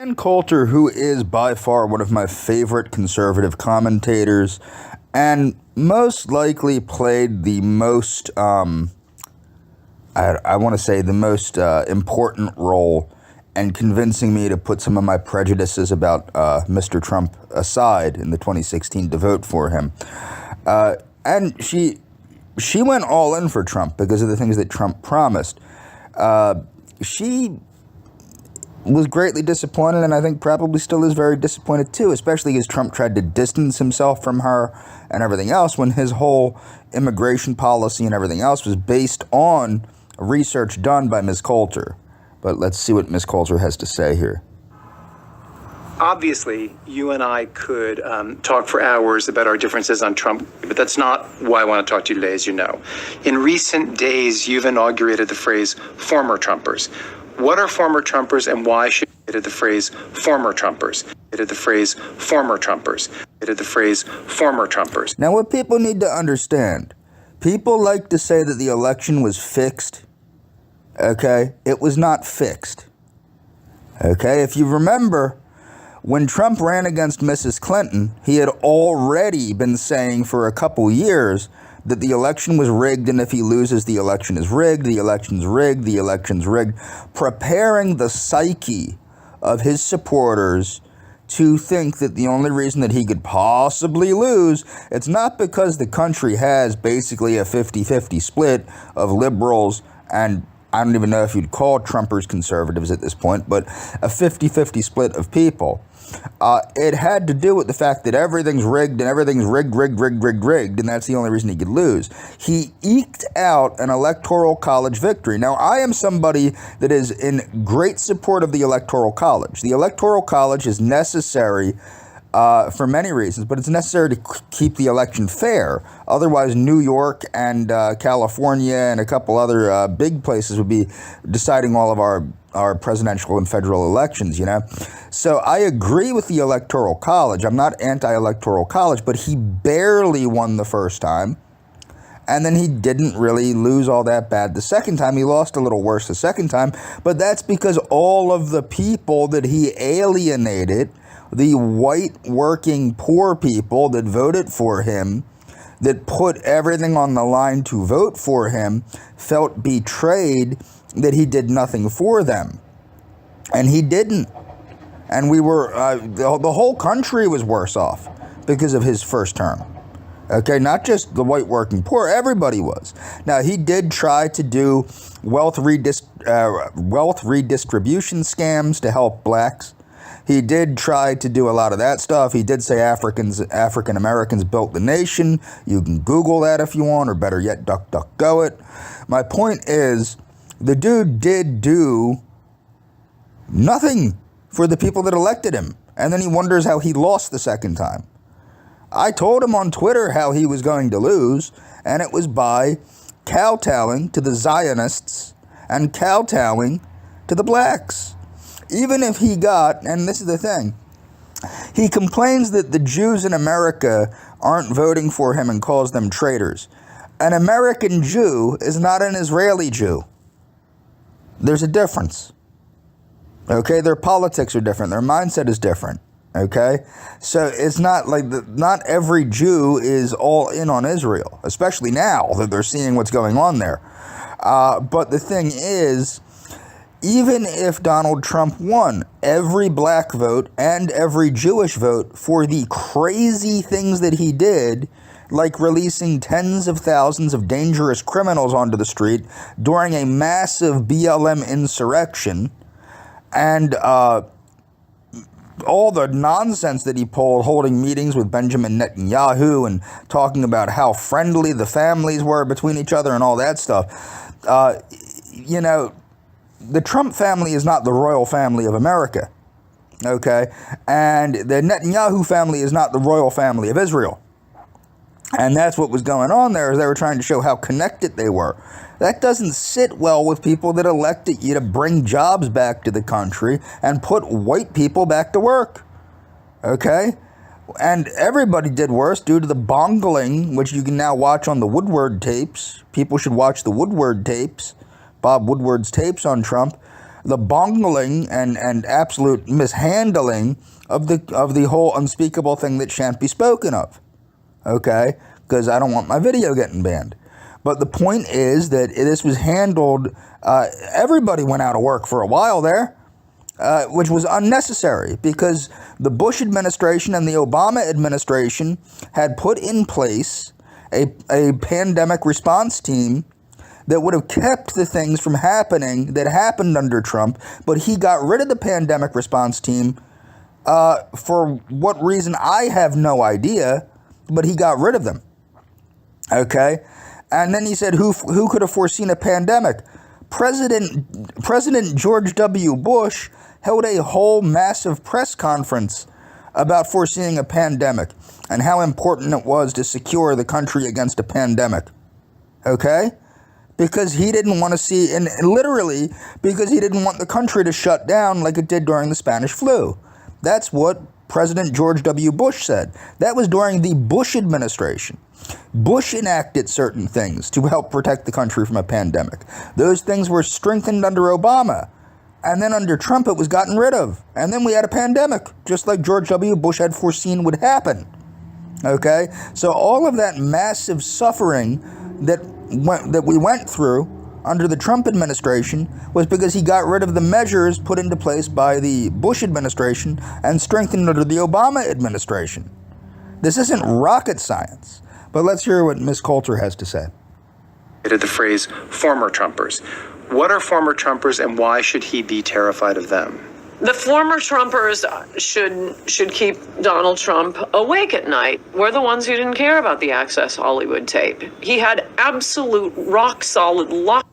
Ann Coulter, who is by far one of my favorite conservative commentators, and most likely played the most, I want to say, the most important role in convincing me to put some of my prejudices about Mr. Trump aside in the 2016 to vote for him. And she went all in for Trump because of the things that Trump promised. She was greatly disappointed, and I think probably still is very disappointed too, especially as Trump tried to distance himself from her and everything else when his whole immigration policy and everything else was based on research done by Ms. Coulter. But let's see what Ms. Coulter has to say here. Obviously, you and I could talk for hours about our differences on Trump, but that's not why I want to talk to you today, as you know. In recent days, you've inaugurated the phrase former Trumpers. What are former Trumpers, and why should you edit the phrase former Trumpers? Edit the phrase former Trumpers. Edit the phrase former Trumpers. Now, what people need to understand, people like to say that the election was fixed. Okay? It was not fixed. Okay? If you remember, when Trump ran against Mrs. Clinton, he had already been saying for a couple years that the election was rigged, and if he loses, the election is rigged, the election's rigged, the election's rigged, preparing the psyche of his supporters to think that the only reason that he could possibly lose, it's not because the country has basically a 50-50 split of liberals and I don't even know if you'd call Trumpers conservatives at this point, but a 50-50 split of people. It had to do with the fact that everything's rigged and everything's rigged, and that's the only reason he could lose. He eked out an electoral college victory. Now, I am somebody that is in great support of the electoral college. The electoral college is necessary for many reasons, but it's necessary to keep the election fair. Otherwise, New York and California and a couple other big places would be deciding all of our presidential and federal elections, you know? So I agree with the Electoral College. I'm not anti-Electoral College, but he barely won the first time. And then he didn't really lose all that bad the second time. He lost a little worse the second time, but that's because all of the people that he alienated, the white working poor people that voted for him, that put everything on the line to vote for him, felt betrayed that he did nothing for them. And he didn't. And we were, the whole country was worse off because of his first term. Okay, not just the white working poor, everybody was. Now, he did try to do wealth redistribution scams to help blacks. He did try to do a lot of that stuff. He did say African Americans built the nation. You can Google that if you want, or better yet, DuckDuckGo it. My point is, the dude did do nothing for the people that elected him. And then he wonders how he lost the second time. I told him on Twitter how he was going to lose, and it was by kowtowing to the Zionists and kowtowing to the blacks. Even if he got, and this is the thing, he complains that the Jews in America aren't voting for him and calls them traitors. An American Jew is not an Israeli Jew. There's a difference. Okay, their politics are different. Their mindset is different. Okay, so it's not like not every Jew is all in on Israel, especially now that they're seeing what's going on there. But the thing is, even if Donald Trump won every black vote and every Jewish vote for the crazy things that he did, like releasing tens of thousands of dangerous criminals onto the street during a massive BLM insurrection, and all the nonsense that he pulled, holding meetings with Benjamin Netanyahu and talking about how friendly the families were between each other and all that stuff. You know, the Trump family is not the royal family of America, okay? And the Netanyahu family is not the royal family of Israel. And that's what was going on there, is they were trying to show how connected they were. That doesn't sit well with people that elected you to bring jobs back to the country and put white people back to work, okay? And everybody did worse due to the bongling, which you can now watch on the Woodward tapes. People should watch the Woodward tapes, Bob Woodward's tapes on Trump. the bungling and absolute mishandling of the whole unspeakable thing that shan't be spoken of. Okay? Because I don't want my video getting banned. But the point is that this was handled, everybody went out of work for a while there, which was unnecessary because the Bush administration and the Obama administration had put in place a pandemic response team that would have kept the things from happening that happened under Trump, but he got rid of the pandemic response team for what reason, I have no idea, but he got rid of them. Okay? And then he said, who could have foreseen a pandemic? President George W. Bush held a whole massive press conference about foreseeing a pandemic and how important it was to secure the country against a pandemic. Okay? Because he didn't want to see, and literally because he didn't want the country to shut down like it did during the Spanish flu. That's what President George W. Bush said. That was during the Bush administration. Bush enacted certain things to help protect the country from a pandemic. Those things were strengthened under Obama. And then under Trump, it was gotten rid of. And then we had a pandemic, just like George W. Bush had foreseen would happen. Okay? So all of that massive suffering that we went through under the Trump administration was because he got rid of the measures put into place by the Bush administration and strengthened under the Obama administration. This isn't rocket science. But let's hear what Ms. Coulter has to say. The phrase former Trumpers. What are former Trumpers and why should he be terrified of them? The former Trumpers should keep Donald Trump awake at night. We're the ones who didn't care about the Access Hollywood tape. He had absolute rock solid lock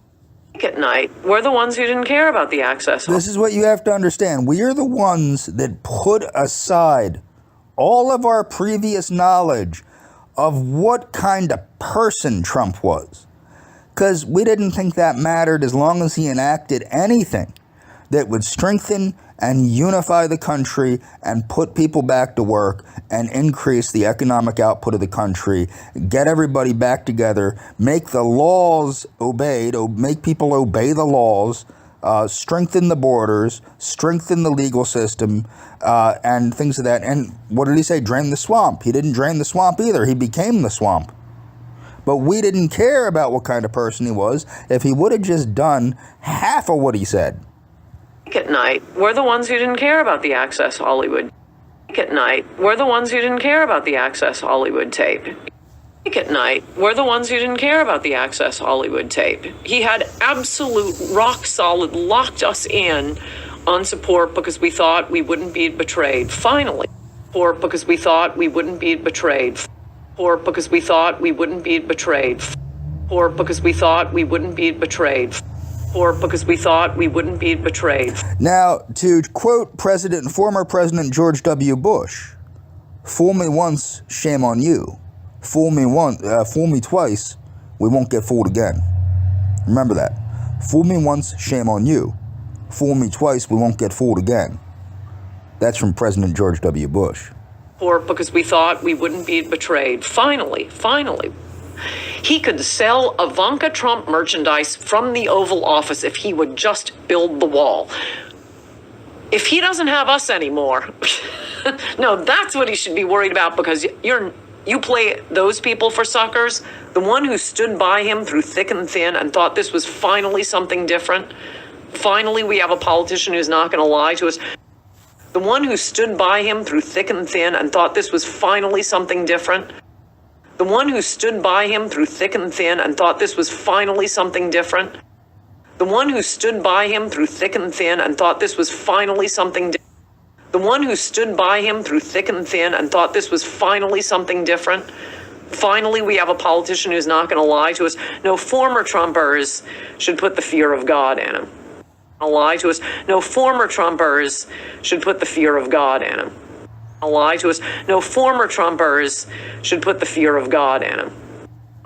at night. We're the ones who didn't care about the Access. This is what you have to understand. We are the ones that put aside all of our previous knowledge of what kind of person Trump was. Because we didn't think that mattered as long as he enacted anything that would strengthen and unify the country and put people back to work and increase the economic output of the country, get everybody back together, make the laws obeyed, make people obey the laws, strengthen the borders, strengthen the legal system, and things of that. And what did he say? Drain the swamp. He didn't drain the swamp either. He became the swamp. But we didn't care about what kind of person he was if he would have just done half of what he said. At night, we're the ones who didn't care about the Access Hollywood. At night, we're the ones who didn't care about the Access Hollywood tape. At night, we're the ones who didn't care about the Access Hollywood tape. He had absolute rock solid locked us in on support because we thought we wouldn't be betrayed. Finally, or because we thought we wouldn't be betrayed. Or because we thought we wouldn't be betrayed. Or because we thought we wouldn't be betrayed. Or because we thought we wouldn't be betrayed. Now, to quote former President George W. Bush, "Fool me once, shame on you. Fool me twice, we won't get fooled again." Remember that. Fool me once, shame on you. Fool me twice, we won't get fooled again. That's from President George W. Bush. Or because we thought we wouldn't be betrayed. Finally, he could sell Ivanka Trump merchandise from the Oval Office if he would just build the wall. If he doesn't have us anymore, no, that's what he should be worried about, because you play those people for suckers. The one who stood by him through thick and thin and thought this was finally something different. Finally, we have a politician who's not going to lie to us. The one who stood by him through thick and thin and thought this was finally something different. The one who stood by him through thick and thin and thought this was finally something different. The one who stood by him through thick and thin and thought this was finally something different. The one who stood by him through thick and thin and thought this was finally something different. Finally, we have a politician who's not going to lie to us. No, former Trumpers should put the fear of God in him. Lie to us. No, former Trumpers should put the fear of God in him. Lie to us. No, former Trumpers should put the fear of God in him.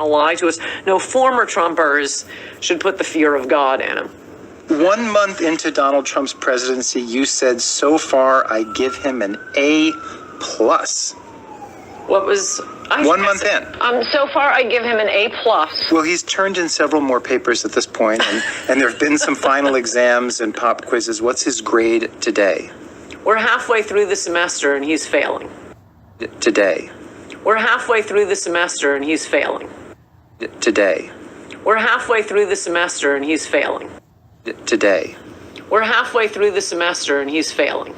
Lie to us. No, former Trumpers should put the fear of God in him. 1 month into Donald Trump's presidency, you said, so far, I give him an A+. What was... 1 month in. So far, I give him an A+. Well, he's turned in several more papers at this point, and there have been some final exams and pop quizzes. What's his grade today? We're halfway through the semester, and he's failing. Today. We're halfway through the semester, and he's failing. Today. We're halfway through the semester, and he's failing. Today. We're halfway through the semester, and he's failing.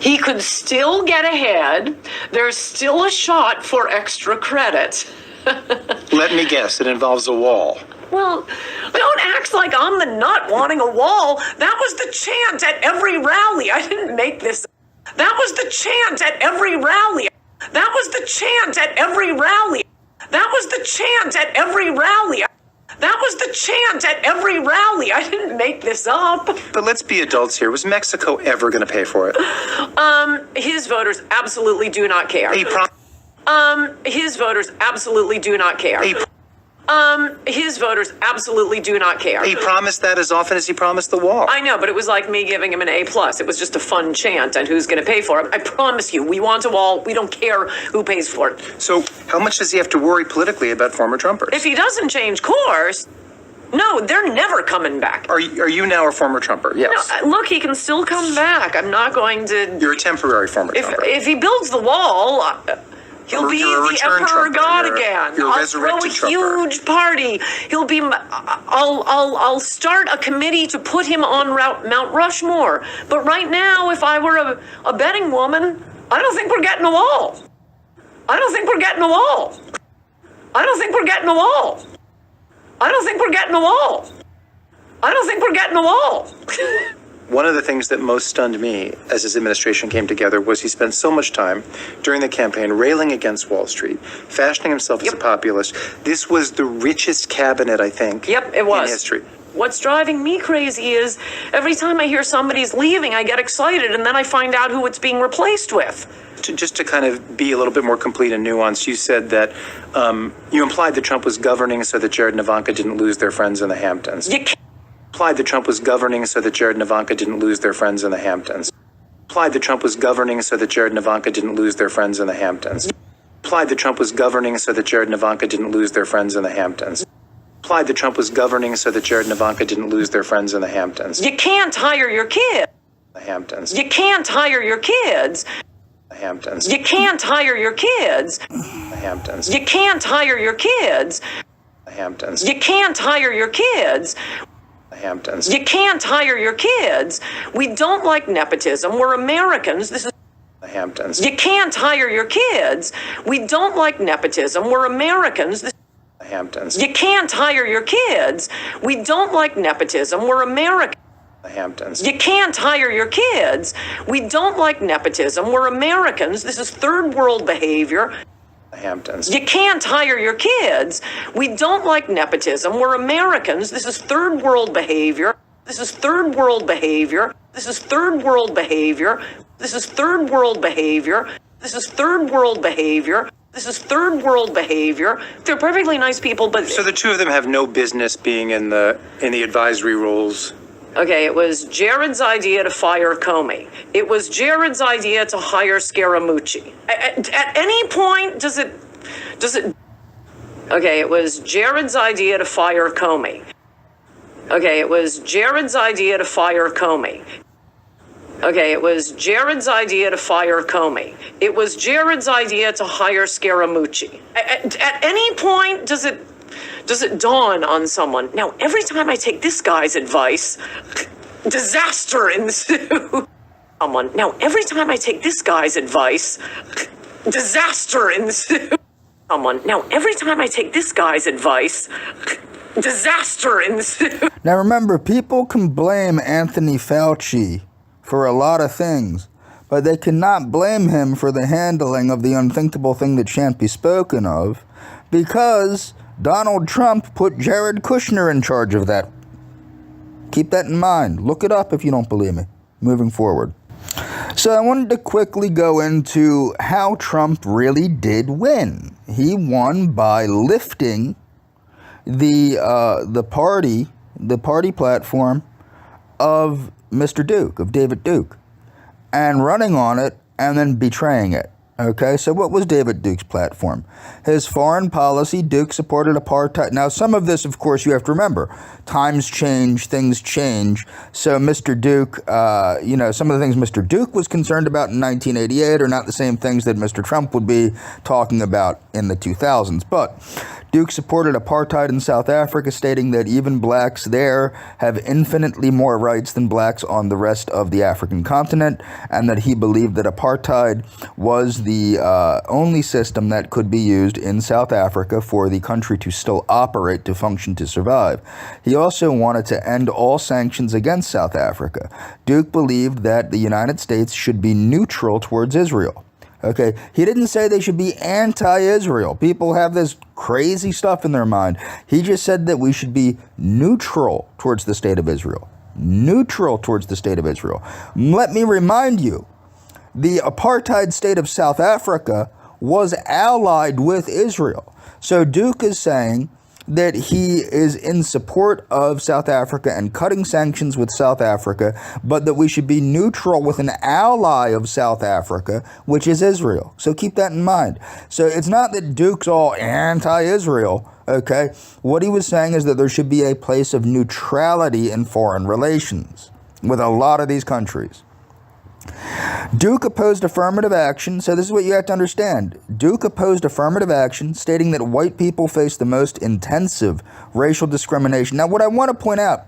He could still get ahead. There's still a shot for extra credit. Let me guess, it involves a wall. Well, don't act like I'm the nut wanting a wall. That was the chant at every rally. I didn't make this. That was the chant at every rally. That was the chant at every rally. That was the chant at every rally. That was the chant at every rally. I didn't make this up. But let's be adults here. Was Mexico ever going to pay for it? His voters absolutely do not care. His voters absolutely do not care. His voters absolutely do not care. He promised that as often as he promised the wall. I know, but it was like me giving him an A+. It was just a fun chant, and who's going to pay for it? I promise you, we want a wall. We don't care who pays for it. So how much does he have to worry politically about former Trumpers? If he doesn't change course, no, they're never coming back. Are you now a former Trumper? Yes. No, look, he can still come back. I'm not going to... You're a temporary former Trumper. If he builds the wall... He'll be the Emperor God again. I'll throw a huge party. He'll be. I'll start a committee to put him on Mount Rushmore. But right now, if I were a betting woman, I don't think we're getting a wall. I don't think we're getting a wall. I don't think we're getting a wall. I don't think we're getting a wall. I don't think we're getting a wall. One of the things that most stunned me as his administration came together was he spent so much time during the campaign railing against Wall Street, fashioning himself as a populist. This was the richest cabinet, I think, it was. in history. What's driving me crazy is every time I hear somebody's leaving, I get excited, and then I find out who it's being replaced with. Just to kind of be a little bit more complete and nuanced, you said that you implied that Trump was governing so that Jared and Ivanka didn't lose their friends in the Hamptons. Implied that Trump was governing so that Jared and Ivanka didn't lose their friends in the Hamptons. Implied that Trump was governing so that Jared and Ivanka didn't lose their friends in the Hamptons. Implied that Trump was governing so that Jared and Ivanka didn't lose their friends in the Hamptons. Implied that Trump was governing so that Jared and Ivanka didn't lose their friends in the Hamptons. You can't hire your kids. The Hamptons. You can't hire your kids. The Hamptons. You can't hire your kids. The Hamptons. You can't hire your kids. The Hamptons. You can't hire your kids. Hamptons. You can't hire your kids. We don't like nepotism. We're Americans. This is The Hamptons. You can't hire your kids. We don't like nepotism. We're Americans. The Hamptons. You can't hire your kids. We don't like nepotism. We're Americans. The Hamptons. You can't hire your kids. We don't like nepotism. We're Americans. This is third world behavior. The Hamptons. You can't hire your kids. We don't like nepotism. We're Americans. This is third world behavior. This is third world behavior. This is third world behavior. This is third world behavior. This is third world behavior. This is third world behavior. They're perfectly nice people, but... So the two of them have no business being in the advisory roles. Okay, it was Jared's idea to fire Comey. It was Jared's idea to hire Scaramucci. At any point, does it... Okay, it was Jared's idea to fire Comey. Okay, it was Jared's idea to fire Comey. Okay, it was Jared's idea to fire Comey. It was Jared's idea to hire Scaramucci. At any point, does it dawn on someone? Now, every time I take this guy's advice, disaster ensues. Now, every time I take this guy's advice, disaster ensues. Now, every time I take this guy's advice, disaster ensues. Now remember, people can blame Anthony Fauci for a lot of things, but they cannot blame him for the handling of the unthinkable thing that shan't be spoken of, because Donald Trump put Jared Kushner in charge of that. Keep that in mind. Look it up if you don't believe me. Moving forward. So I wanted to quickly go into how Trump really did win. He won by lifting the party platform of Mr. Duke, of David Duke, and running on it and then betraying it. Okay, so what was David Duke's platform? His foreign policy, Duke supported apartheid. Now, some of this, of course, you have to remember. Times change, things change. So Mr. Duke, some of the things Mr. Duke was concerned about in 1988 are not the same things that Mr. Trump would be talking about in the 2000s. But Duke supported apartheid in South Africa, stating that even blacks there have infinitely more rights than blacks on the rest of the African continent, and that he believed that apartheid was the only system that could be used in South Africa for the country to still operate, to function, to survive. He also wanted to end all sanctions against South Africa. Duke believed that the United States should be neutral towards Israel. Okay, he didn't say they should be anti-Israel. People have this crazy stuff in their mind. He just said that we should be neutral towards the state of Israel. Neutral towards the state of Israel. Let me remind you, the apartheid state of South Africa was allied with Israel. So Duke is saying that he is in support of South Africa and cutting sanctions with South Africa, but that we should be neutral with an ally of South Africa, which is Israel. So keep that in mind. So it's not that Duke's all anti-Israel, okay? What he was saying is that there should be a place of neutrality in foreign relations with a lot of these countries. Duke opposed affirmative action. So this is what you have to understand. Duke opposed affirmative action, stating that white people face the most intensive racial discrimination. Now, what I want to point out,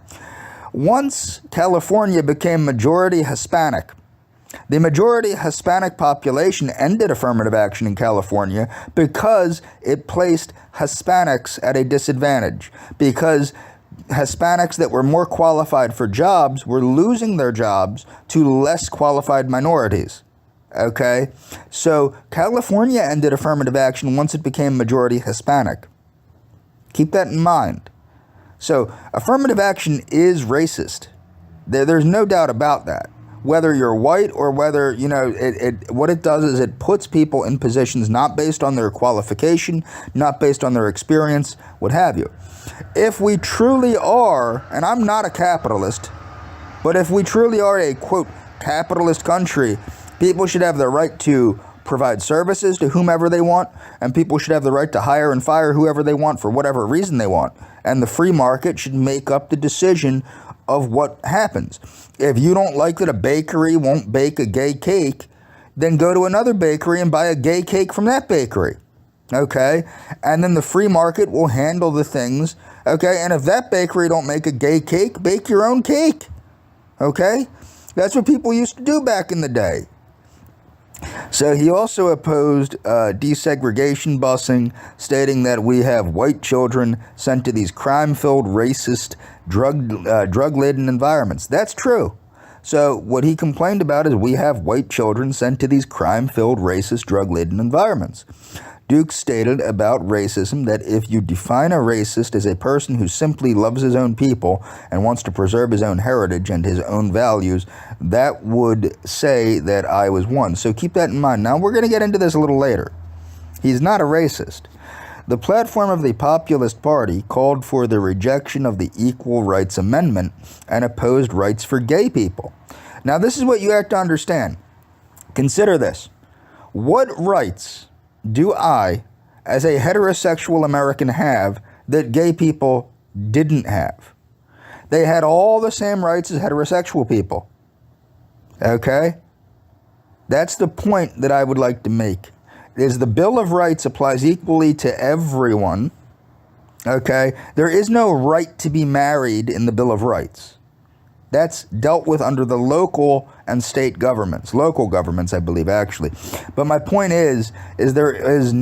once California became majority Hispanic, the majority Hispanic population ended affirmative action in California because it placed Hispanics at a disadvantage, because Hispanics that were more qualified for jobs were losing their jobs to less qualified minorities. Okay? So California ended affirmative action once it became majority Hispanic. Keep that in mind. So affirmative action is racist. There's no doubt about that. Whether you're white or whether, what it does is it puts people in positions not based on their qualification, not based on their experience, what have you. If we truly are, and I'm not a capitalist, but if we truly are a, quote, capitalist country, people should have the right to provide services to whomever they want, and people should have the right to hire and fire whoever they want for whatever reason they want. And the free market should make up the decision of what happens. If you don't like that a bakery won't bake a gay cake, then go to another bakery and buy a gay cake from that bakery. Okay? And then the free market will handle the things. Okay? And if that bakery don't make a gay cake, bake your own cake. Okay? That's what people used to do back in the day. So he also opposed desegregation busing, stating that we have white children sent to these crime-filled, racist, drug-laden environments. That's true. So what he complained about is we have white children sent to these crime-filled, racist, drug-laden environments. Duke stated about racism that if you define a racist as a person who simply loves his own people and wants to preserve his own heritage and his own values, that would say that I was one. So keep that in mind. Now, we're going to get into this a little later. He's not a racist. The platform of the Populist Party called for the rejection of the Equal Rights Amendment and opposed rights for gay people. Now, this is what you have to understand. Consider this. What rights do I, as a heterosexual American, have that gay people didn't have? They had all the same rights as heterosexual people. Okay? That's the point that I would like to make. Is the Bill of Rights applies equally to everyone. Okay? There is no right to be married in the Bill of Rights. That's dealt with under the local and state governments. Local governments, I believe, actually. But my point is there is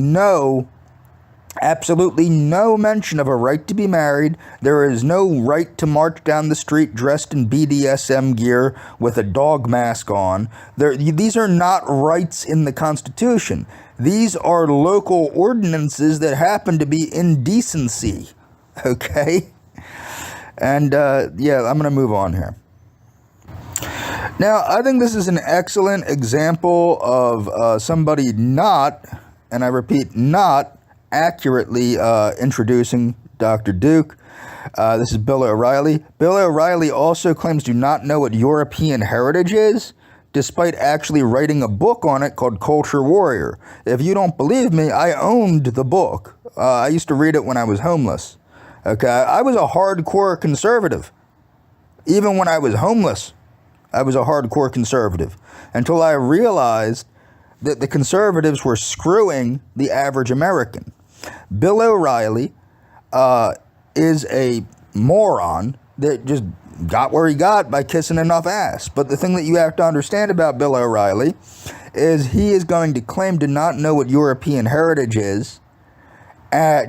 absolutely no mention of a right to be married. There is no right to march down the street dressed in BDSM gear with a dog mask on. These are not rights in the Constitution. These are local ordinances that happen to be indecency. Okay? And, I'm going to move on here. Now, I think this is an excellent example of somebody not, and I repeat, not accurately introducing Dr. Duke. This is Bill O'Reilly. Bill O'Reilly also claims to not know what European heritage is. despite actually writing a book on it called Culture Warrior. If you don't believe me, I owned the book. I used to read it when I was homeless. Okay, I was a hardcore conservative. Even when I was homeless, I was a hardcore conservative until I realized that the conservatives were screwing the average American. Bill O'Reilly is a moron that just got where he got by kissing enough ass. But the thing that you have to understand about Bill O'Reilly is he is going to claim to not know what European heritage is,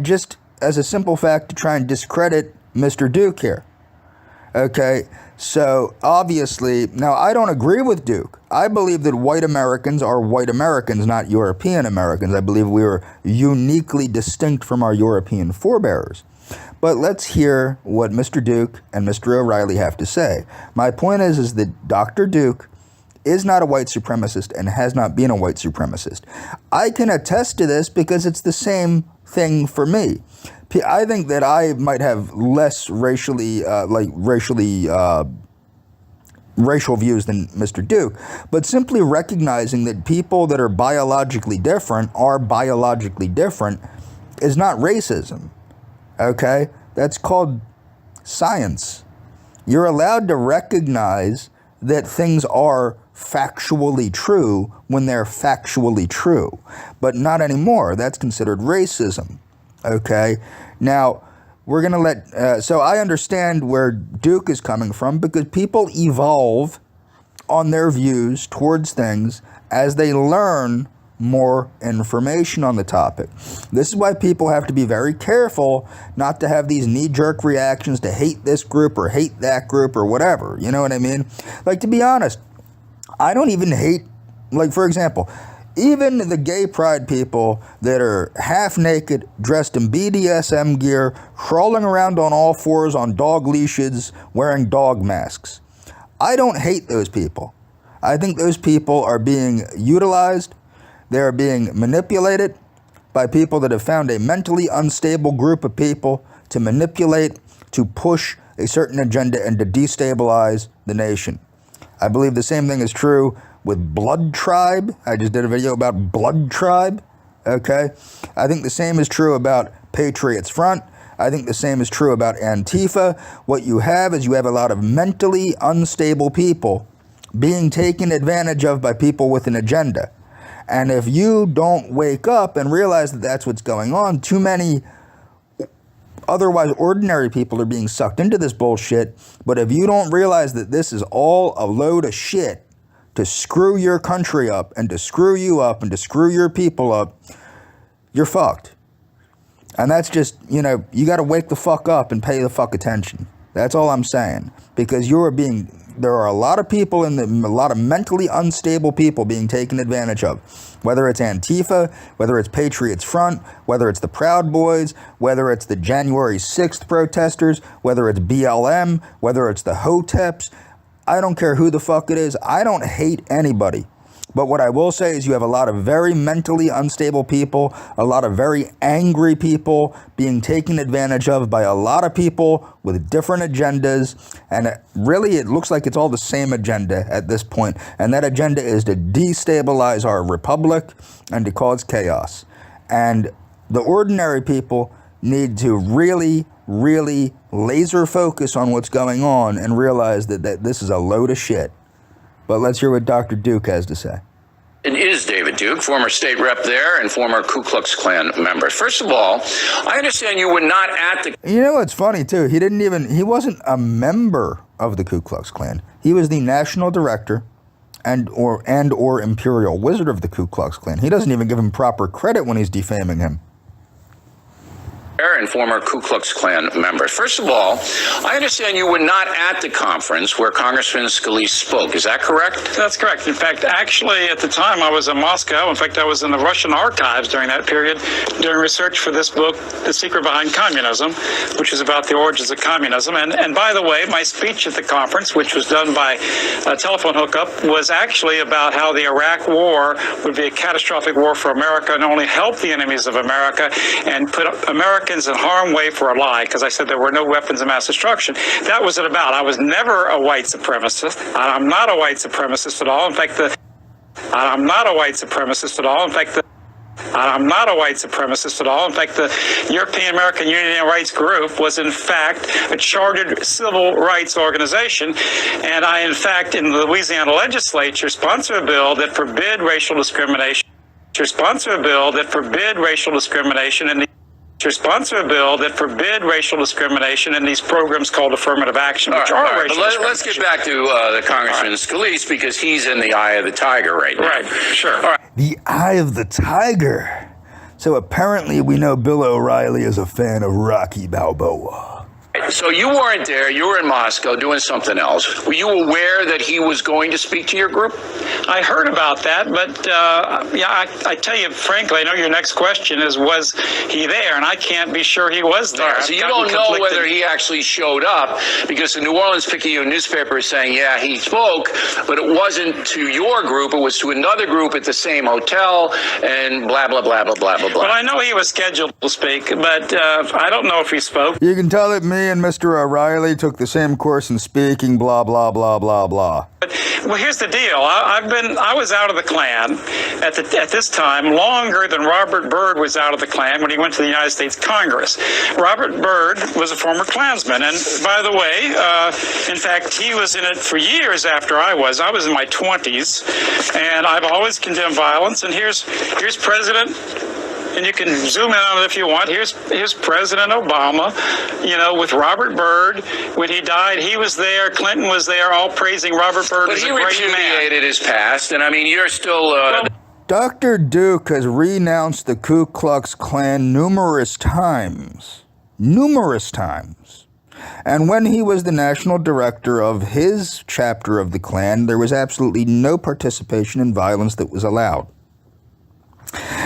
just as a simple fact to try and discredit Mr. Duke here. Okay, so obviously, now I don't agree with Duke. I believe that white Americans are white Americans, not European Americans. I believe we are uniquely distinct from our European forebears. But let's hear what Mr. Duke and Mr. O'Reilly have to say. My point is that Dr. Duke is not a white supremacist and has not been a white supremacist. I can attest to this because it's the same thing for me. I think that I might have less racial views than Mr. Duke, but simply recognizing that people that are biologically different is not racism. Okay? That's called science. You're allowed to recognize that things are factually true when they're factually true, but not anymore. That's considered racism. Okay? Now, we're going to so I understand where Duke is coming from because people evolve on their views towards things as they learn more information on the topic. This is why people have to be very careful not to have these knee-jerk reactions to hate this group or hate that group or whatever. You know what I mean? Like, to be honest, I don't even hate, like, for example, even the gay pride people that are half naked, dressed in BDSM gear, crawling around on all fours on dog leashes, wearing dog masks. I don't hate those people. I think those people are being utilized. They are being manipulated by people that have found a mentally unstable group of people to manipulate, to push a certain agenda and to destabilize the nation. I believe the same thing is true with Blood Tribe. I just did a video about Blood Tribe. Okay? I think the same is true about Patriots Front. I think the same is true about Antifa. What you have is you have a lot of mentally unstable people being taken advantage of by people with an agenda. And if you don't wake up and realize that that's what's going on, too many otherwise ordinary people are being sucked into this bullshit. But if you don't realize that this is all a load of shit to screw your country up and to screw you up and to screw your people up, you're fucked. And that's just, you got to wake the fuck up and pay the fuck attention. That's all I'm saying. Because there are a lot of people a lot of mentally unstable people being taken advantage of. Whether it's Antifa, whether it's Patriots Front, whether it's the Proud Boys, whether it's the January 6th protesters, whether it's BLM, whether it's the Hoteps. I don't care who the fuck it is. I don't hate anybody. But what I will say is you have a lot of very mentally unstable people, a lot of very angry people being taken advantage of by a lot of people with different agendas. And it looks like it's all the same agenda at this point. And that agenda is to destabilize our republic and to cause chaos. And the ordinary people need to really, really laser focus on what's going on and realize that this is a load of shit. But let's hear what Dr. Duke has to say. It is David Duke, former state rep there and former Ku Klux Klan member. First of all, I understand you were not at the... You know what's funny, too? He wasn't a member of the Ku Klux Klan. He was the national director and or imperial wizard of the Ku Klux Klan. He doesn't even give him proper credit when he's defaming him. And former Ku Klux Klan members. First of all, I understand you were not at the conference where Congressman Scalise spoke. Is that correct? That's correct. In fact, actually, at the time, I was in Moscow. In fact, I was in the Russian archives during that period doing research for this book, The Secret Behind Communism, which is about the origins of communism. And by the way, my speech at the conference, which was done by a telephone hookup, was actually about how the Iraq War would be a catastrophic war for America and only help the enemies of America and put Americans in in harm's way for a lie, because I said there were no weapons of mass destruction. That was it about. I was never a white supremacist. I'm not a white supremacist at all. In fact, I'm not a white supremacist at all. In fact, I'm not a white supremacist at all. In fact, the European American Union Rights Group was, in fact, a chartered civil rights organization. And I, in fact, in the Louisiana legislature, sponsored a bill that forbid racial discrimination. Sponsor a bill that forbid racial discrimination in these programs called affirmative action, which are racial discrimination. Let's get back to the Congressman Scalise, because he's in the eye of the tiger right now. Right, sure. All right. The eye of the tiger. So apparently we know Bill O'Reilly is a fan of Rocky Balboa. So you weren't there. You were in Moscow doing something else. Were you aware that he was going to speak to your group? I heard about that, but I tell you frankly, I know your next question is, was he there? And I can't be sure he was there. Right, so you don't know whether he actually showed up, because the New Orleans Picayune newspaper is saying, yeah, he spoke, but it wasn't to your group. It was to another group at the same hotel, and blah, blah, blah, blah, blah, blah, blah. Well, I know he was scheduled to speak, but I don't know if he spoke. You can tell that me and Mr. O'Reilly took the same course in speaking, blah, blah, blah, blah, blah. Well, here's the deal. I was out of the Klan at this time longer than Robert Byrd was out of the Klan when he went to the United States Congress. Robert Byrd was a former Klansman, and by the way, in fact, he was in it for years after I was. I was in my 20s, and I've always condemned violence. And here's President. And you can zoom in on it if you want. Here's President Obama, with Robert Byrd. When he died, he was there. Clinton was there, all praising Robert Byrd as a great man. But he repudiated his past, and I mean, you're still... Dr. Duke has renounced the Ku Klux Klan numerous times. Numerous times. And when he was the national director of his chapter of the Klan, there was absolutely no participation in violence that was allowed.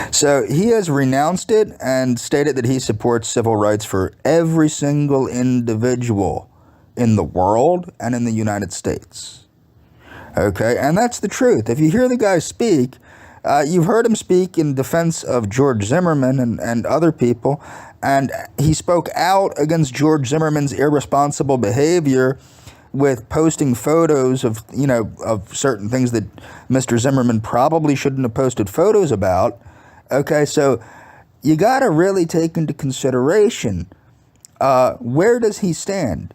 So he has renounced it and stated that he supports civil rights for every single individual in the world and in the United States. Okay, and that's the truth. If you hear the guy speak, you've heard him speak in defense of George Zimmerman and other people, and he spoke out against George Zimmerman's irresponsible behavior with posting photos of, of certain things that Mr. Zimmerman probably shouldn't have posted photos about. Okay, so you got to really take into consideration, where does he stand?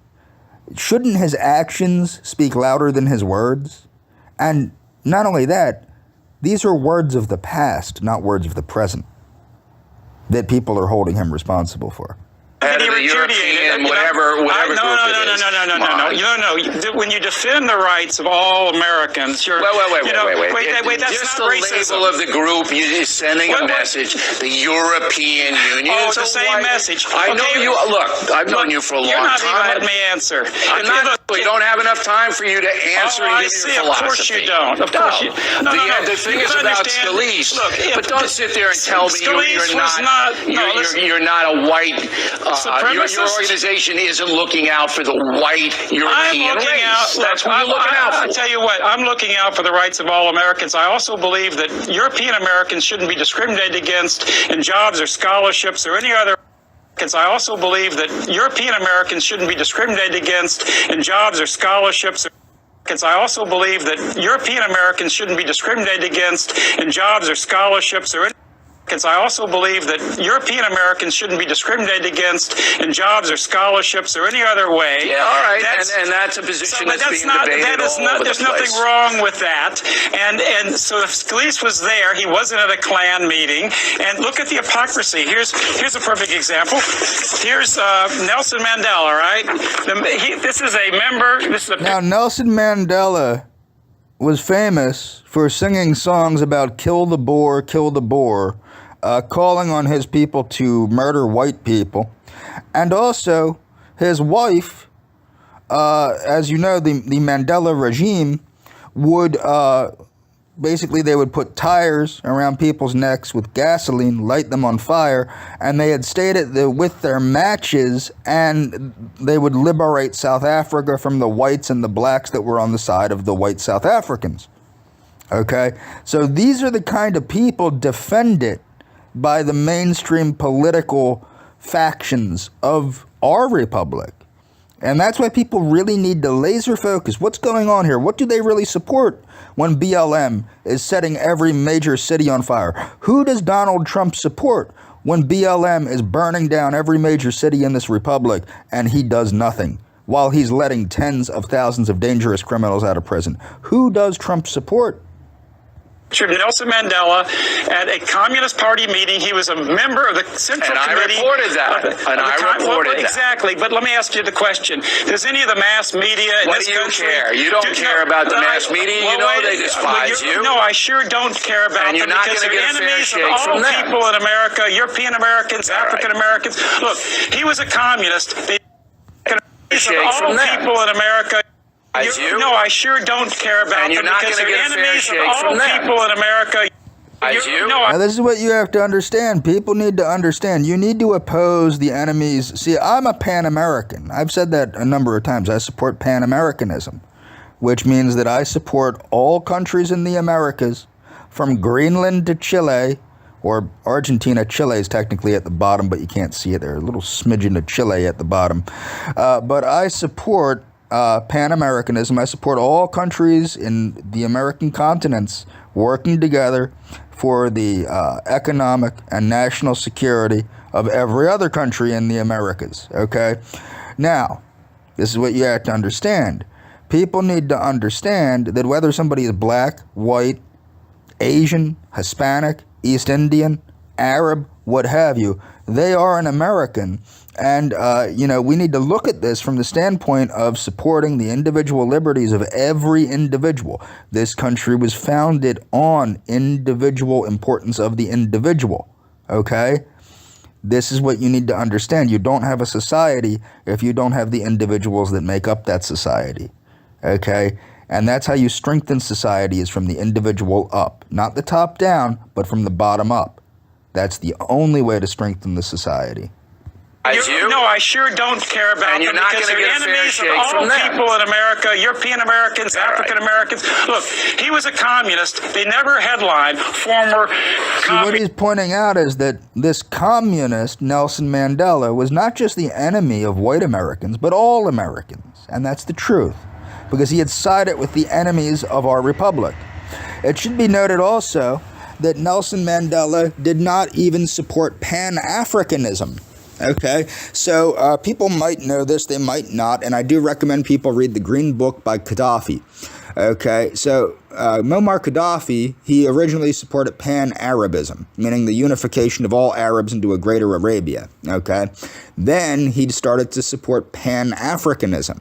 Shouldn't his actions speak louder than his words? And not only that, these are words of the past, not words of the present, that people are holding him responsible for. Head of the European, whatever No. When you defend the rights of all Americans, you're... Wait, that's just not the racism. label of the group, you're sending a message, the European Union. Oh, it's the same message. I know you... Look, I've known you for a long time. You're not even letting me answer. We don't have enough time for you to answer and give your philosophy. Of course you don't. Of course you... No. The thing is about Scalise, but don't sit there and tell me you're not a white... Your organization isn't looking out for the white European race. That's what you're looking out for. I tell you what, I'm looking out for the rights of all Americans. I also believe that European Americans shouldn't be discriminated against in jobs or scholarships or any other... I also believe that European Americans shouldn't be discriminated against in jobs or scholarships. I also believe that European Americans shouldn't be discriminated against in jobs or scholarships or any... I also believe that European Americans shouldn't be discriminated against in jobs or scholarships or any other way. Yeah, all right, and that's a position that's being debated all over the place. There's nothing wrong with that. And so if Scalise was there, he wasn't at a Klan meeting. And look at the hypocrisy. Here's a perfect example. Here's Nelson Mandela, right? This is a member. Now, Nelson Mandela was famous for singing songs about kill the Boer, calling on his people to murder white people. And also, his wife, as you know, the Mandela regime would, basically they would put tires around people's necks with gasoline, light them on fire, and they had stated that with their matches, and they would liberate South Africa from the whites and the blacks that were on the side of the white South Africans. Okay? So these are the kind of people defended by the mainstream political factions of our republic. And that's why people really need to laser focus. What's going on here? What do they really support when BLM is setting every major city on fire? Who does Donald Trump support when BLM is burning down every major city in this republic and he does nothing while he's letting tens of thousands of dangerous criminals out of prison? Who does Trump support? Nelson Mandela at a Communist Party meeting. He was a member of the Central Committee. And I reported that. Exactly. But let me ask you the question. Does any of the mass media in this country... Care? You don't care about the mass media. You know they despise you. No, I sure don't care about them because they're enemies of all people in America, European Americans, African Americans. Look, he was a communist. They all people in America... No, I sure don't care about them because they're enemies of all people in America. Now, this is what you have to understand. People need to understand. You need to oppose the enemies. See, I'm a Pan-American. I've said that a number of times. I support Pan-Americanism, which means that I support all countries in the Americas, from Greenland to Chile, or Argentina. Chile is technically at the bottom, but you can't see it. There's a little smidgen of Chile at the bottom. But I support Pan-Americanism. I support all countries in the American continents working together for the economic and national security of every other country in the Americas, okay? Now, this is what you have to understand. People need to understand that whether somebody is black, white, Asian, Hispanic, East Indian, Arab, what have you, they are an American. And, we need to look at this from the standpoint of supporting the individual liberties of every individual. This country was founded on individual importance of the individual, okay? This is what you need to understand. You don't have a society if you don't have the individuals that make up that society, okay? And that's how you strengthen society, is from the individual up. Not the top down, but from the bottom up. That's the only way to strengthen the society. No, I sure don't care about them because they're enemies of all people in America, European Americans, African Americans. Look, he was a communist. They never headlined former communist. So what he's pointing out is that this communist, Nelson Mandela, was not just the enemy of white Americans, but all Americans. And that's the truth, because he had sided with the enemies of our republic. It should be noted also that Nelson Mandela did not even support Pan-Africanism. Okay, so people might know this, they might not, and I do recommend people read The Green Book by Gaddafi. Okay, so Muammar Gaddafi, he originally supported Pan-Arabism, meaning the unification of all Arabs into a greater Arabia. Okay, then he started to support Pan-Africanism.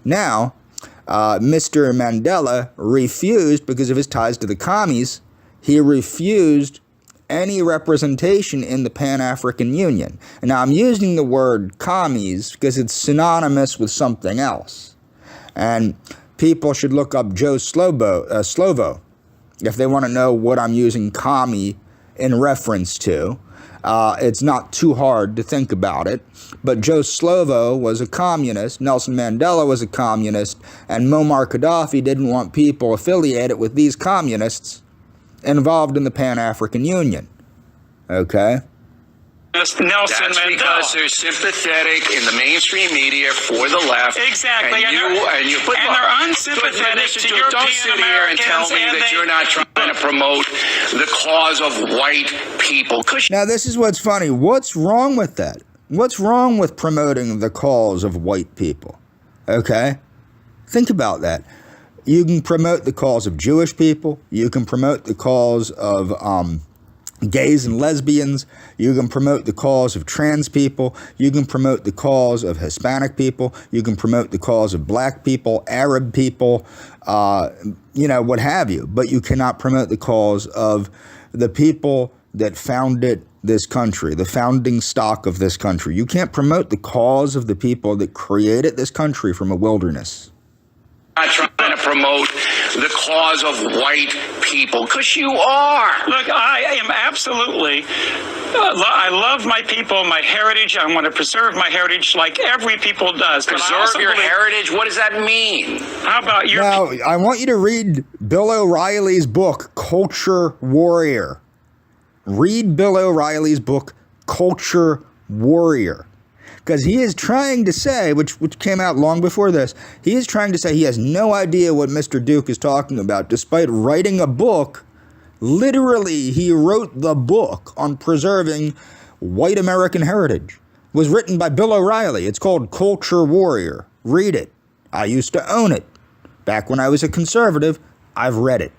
Now, Mr. Mandela refused, because of his ties to the commies, he refused any representation in the Pan-African Union. And now I'm using the word commies because it's synonymous with something else. And people should look up Joe Slovo if they want to know what I'm using commie in reference to. It's not too hard to think about it. But Joe Slovo was a communist, Nelson Mandela was a communist, and Muammar Gaddafi didn't want people affiliated with these communists involved in the Pan-African Union. Okay? That's because they're sympathetic in the mainstream media for the left. Exactly. And they're unsympathetic to European Don't sit here and tell me that you're not trying to promote the cause of white people. Now, this is what's funny. What's wrong with that? What's wrong with promoting the cause of white people? Okay? Think about that. You can promote the cause of Jewish people. You can promote the cause of gays and lesbians. You can promote the cause of trans people. You can promote the cause of Hispanic people. You can promote the cause of black people, Arab people, what have you. But you cannot promote the cause of the people that founded this country, the founding stock of this country. You can't promote the cause of the people that created this country from a wilderness. Not trying to promote the cause of white people, because you are. Look, I am absolutely, I love my people, my heritage. I want to preserve my heritage like every people does. Preserve your heritage? What does that mean? How about your... Now, I want you to read Bill O'Reilly's book, Culture Warrior. Read Bill O'Reilly's book, Culture warrior. Because he is trying to say, which came out long before this, he is trying to say he has no idea what Mr. Duke is talking about, despite writing a book. Literally, he wrote the book on preserving white American heritage. It was written by Bill O'Reilly. It's called Culture Warrior. Read it. I used to own it. Back when I was a conservative, I've read it.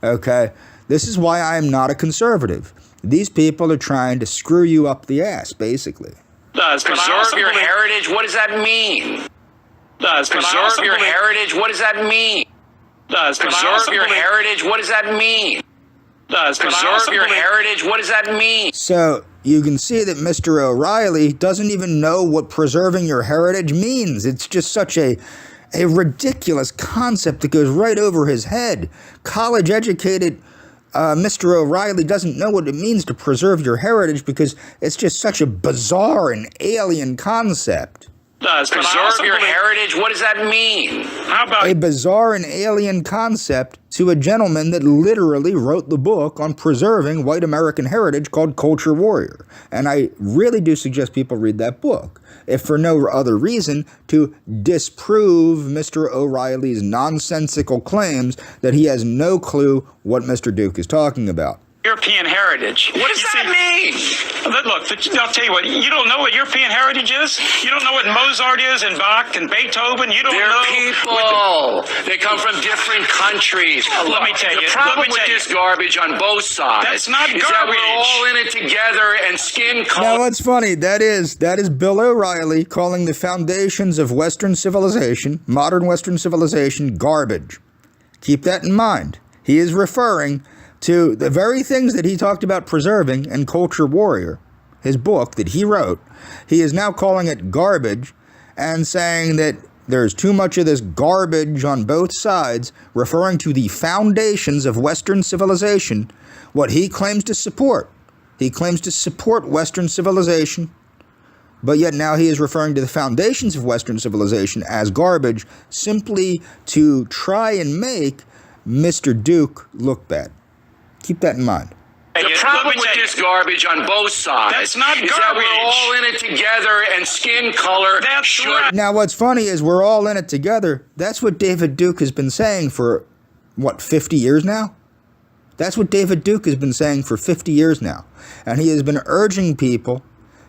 Okay? This is why I am not a conservative. These people are trying to screw you up the ass, basically. Preserve your heritage? What does that mean? Preserve your heritage? What does that mean? Preserve your heritage? What does that mean? Preserve your heritage? What does that mean? So you can see that Mr. O'Reilly doesn't even know what preserving your heritage means. It's just such a ridiculous concept that goes right over his head. College-educated Mr. O'Reilly doesn't know what it means to preserve your heritage because it's just such a bizarre and alien concept. Preserve your heritage? What does that mean? How about A bizarre and alien concept to a gentleman that literally wrote the book on preserving white American heritage called Culture Warrior. And I really do suggest people read that book, if for no other reason to disprove Mr. O'Reilly's nonsensical claims that he has no clue what Mr. Duke is talking about. European heritage? What does that mean? Look, I'll tell you what, you don't know what European heritage is? You don't know what Mozart is and Bach and Beethoven? You don't They're know... people. They come from different countries. Let me tell you. The problem with this garbage on both sides That's not is that we're garbage. all in it together and skin color. Now, what's funny, that is Bill O'Reilly calling the foundations of Western civilization, modern Western civilization, garbage. Keep that in mind. He is referring to the very things that he talked about preserving in Culture Warrior, his book that he wrote. He is now calling it garbage and saying that there's too much of this garbage on both sides, referring to the foundations of Western civilization, what he claims to support. He claims to support Western civilization, but yet now he is referring to the foundations of Western civilization as garbage simply to try and make Mr. Duke look bad. Keep that in mind. The problem with this garbage on both sides That's not is that we're garbage. all in it together and skin color That's should right. Now, what's funny is we're all in it together. That's what David Duke has been saying for, 50 years now? That's what David Duke has been saying for 50 years now. And he has been urging people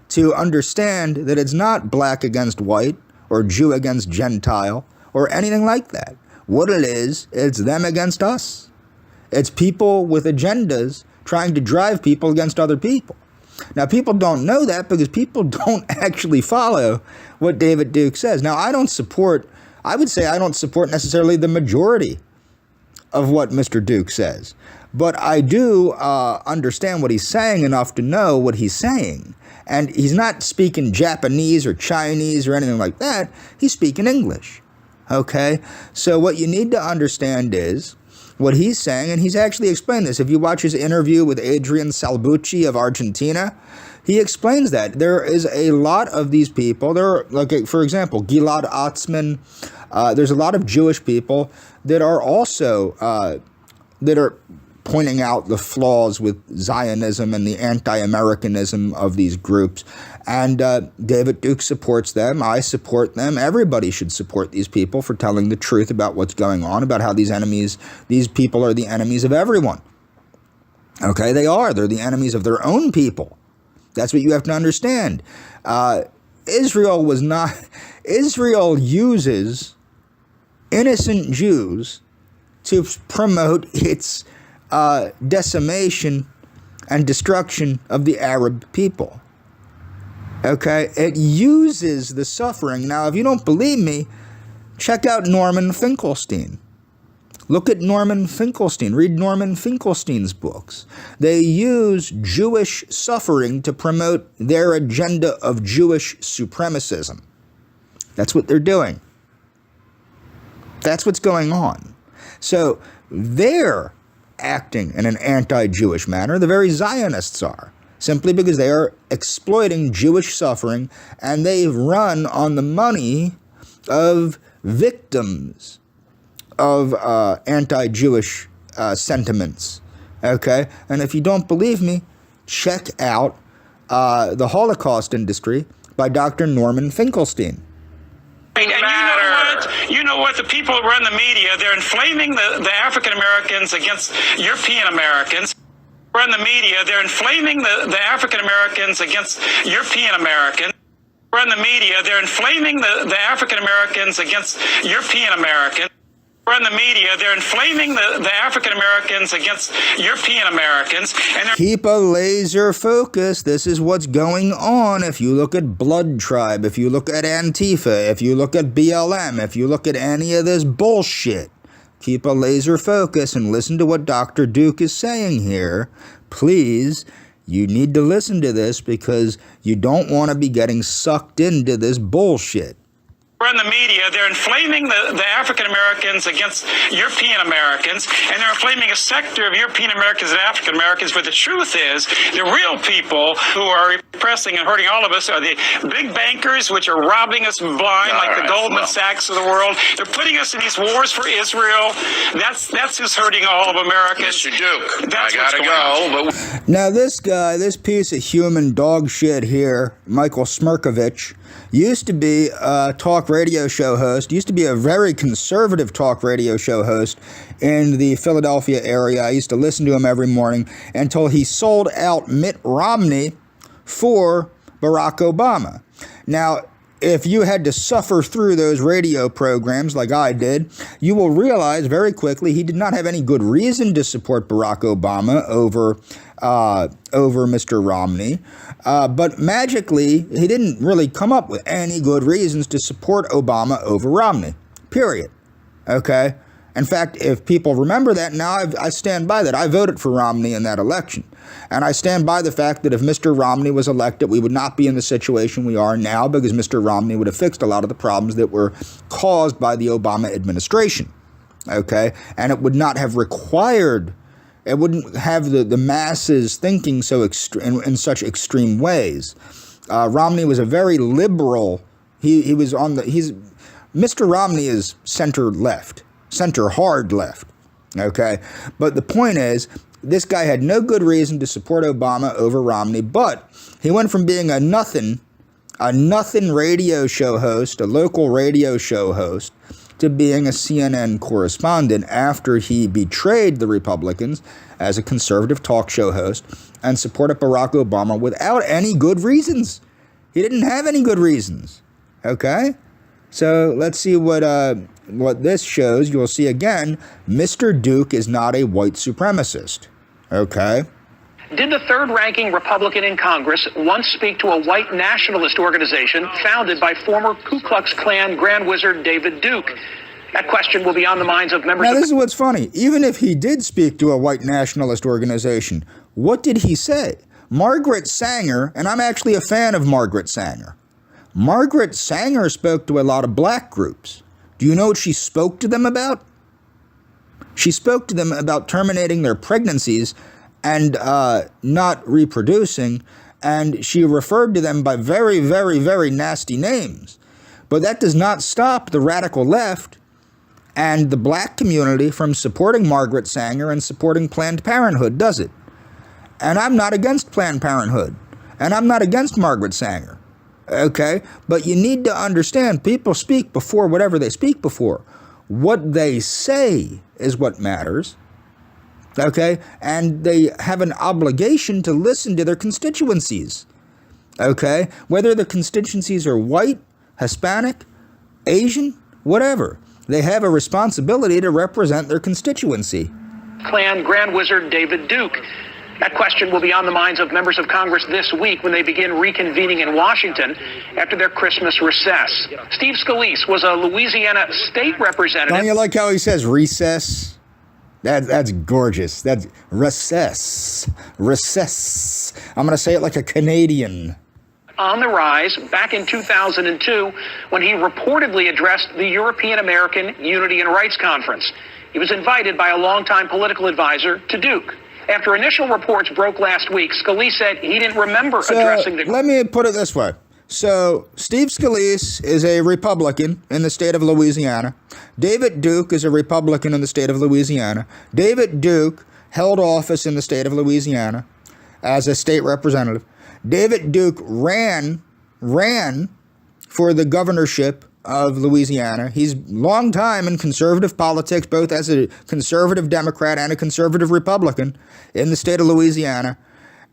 to understand that it's not black against white or Jew against Gentile or anything like that. What it is, it's them against us. It's people with agendas trying to drive people against other people. Now, people don't know that because people don't actually follow what David Duke says. Now, I would say I don't support necessarily the majority of what Mr. Duke says, but I do understand what he's saying enough to know what he's saying. And he's not speaking Japanese or Chinese or anything like that. He's speaking English. Okay? So what you need to understand is what he's saying, and he's actually explained this. If you watch his interview with Adrian Salbucci of Argentina, he explains that. There is a lot of these people. There are, like, for example, Gilad Atzmon. There's a lot of Jewish people that are also that are pointing out the flaws with Zionism and the anti-Americanism of these groups. And David Duke supports them. I support them. Everybody should support these people for telling the truth about what's going on, about how these people are the enemies of everyone. Okay, they are. They're the enemies of their own people. That's what you have to understand. Israel uses innocent Jews to promote its decimation and destruction of the Arab people. Okay? It uses the suffering. Now, if you don't believe me, check out Norman Finkelstein. Look at Norman Finkelstein. Read Norman Finkelstein's books. They use Jewish suffering to promote their agenda of Jewish supremacism. That's what they're doing. That's what's going on. So they're acting in an anti-Jewish manner. The very Zionists are, simply because they are exploiting Jewish suffering, and they run on the money of victims of anti-Jewish sentiments. Okay? And if you don't believe me, check out the Holocaust industry by Dr. Norman Finkelstein. And you know what? The people who run the media, they're inflaming the African Americans against European Americans. Run the media, they're inflaming the African Americans against European Americans. Run the media, they're inflaming the African Americans against European Americans. Run the media, they're inflaming the African Americans against European Americans. And keep a laser focus. This is what's going on. If you look at Blood Tribe, if you look at Antifa, if you look at BLM, if you look at any of this bullshit, keep a laser focus and listen to what Dr. Duke is saying here. Please, you need to listen to this because you don't want to be getting sucked into this bullshit. Run the media, they're inflaming the African Americans against European Americans, and they're inflaming a sector of European Americans and African Americans. But the truth is, the real people who are repressing and hurting all of us are the big bankers, which are robbing us blind, like the Goldman Sachs of the world. They're putting us in these wars for Israel. That's who's hurting all of America. Mr. Duke, that's I gotta go. But now this guy, this piece of human dog shit here, Michael Smirkovich, used to be a talk radio show host, used to be a very conservative talk radio show host in the Philadelphia area. I used to listen to him every morning until he sold out Mitt Romney for Barack Obama. Now, if you had to suffer through those radio programs like I did, you will realize very quickly he did not have any good reason to support Barack Obama over Mr. Romney. But magically, he didn't really come up with any good reasons to support Obama over Romney, period. Okay? In fact, if people remember that, now I stand by that. I voted for Romney in that election. And I stand by the fact that if Mr. Romney was elected, we would not be in the situation we are now because Mr. Romney would have fixed a lot of the problems that were caused by the Obama administration. Okay? And it would not have required, it wouldn't have the masses thinking so in such extreme ways. Romney was a very liberal, Mr. Romney is center left. Center hard left, okay? But the point is, this guy had no good reason to support Obama over Romney, but he went from being a nothing radio show host, a local radio show host, to being a CNN correspondent after he betrayed the Republicans as a conservative talk show host and supported Barack Obama without any good reasons. He didn't have any good reasons, okay? So let's see what this shows. You'll see again, Mr. Duke is not a white supremacist. Okay? Did the third-ranking Republican in Congress once speak to a white nationalist organization founded by former Ku Klux Klan Grand Wizard David Duke? That question will be on the minds of members. Now, this is what's funny. Even if he did speak to a white nationalist organization, what did he say? Margaret Sanger, and I'm actually a fan of Margaret Sanger. Margaret Sanger spoke to a lot of black groups. Do you know what she spoke to them about? She spoke to them about terminating their pregnancies and not reproducing, and she referred to them by very, very, very nasty names. But that does not stop the radical left and the black community from supporting Margaret Sanger and supporting Planned Parenthood, does it? And I'm not against Planned Parenthood, and I'm not against Margaret Sanger. Okay, but you need to understand, people speak before whatever they speak before. What they say is what matters. Okay, and they have an obligation to listen to their constituencies. Okay, whether the constituencies are white, Hispanic, Asian, whatever. They have a responsibility to represent their constituency. Klan Grand Wizard David Duke. That question will be on the minds of members of Congress this week when they begin reconvening in Washington after their Christmas recess. Steve Scalise was a Louisiana state representative. Don't you like how he says recess? That's gorgeous. That's recess. Recess. I'm going to say it like a Canadian. On the rise back in 2002 when he reportedly addressed the European American Unity and Rights Conference. He was invited by a longtime political advisor to Duke. After initial reports broke last week, Scalise said he didn't remember addressing the... Let me put it this way. So, Steve Scalise is a Republican in the state of Louisiana. David Duke is a Republican in the state of Louisiana. David Duke held office in the state of Louisiana as a state representative. David Duke ran for the governorship of Louisiana. He's long time in conservative politics, both as a conservative Democrat and a conservative Republican in the state of Louisiana.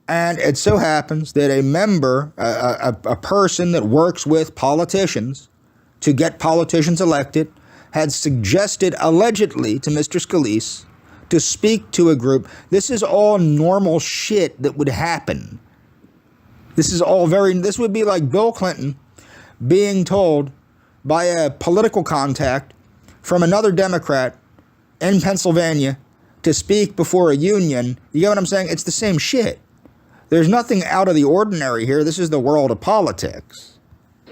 And it so happens that a member, a person that works with politicians to get politicians elected, had suggested allegedly to Mr. Scalise to speak to a group. This is all normal shit that would happen. This would be like Bill Clinton being told by a political contact from another Democrat in Pennsylvania to speak before a union. You get what I'm saying? It's the same shit. There's nothing out of the ordinary here. This is the world of politics.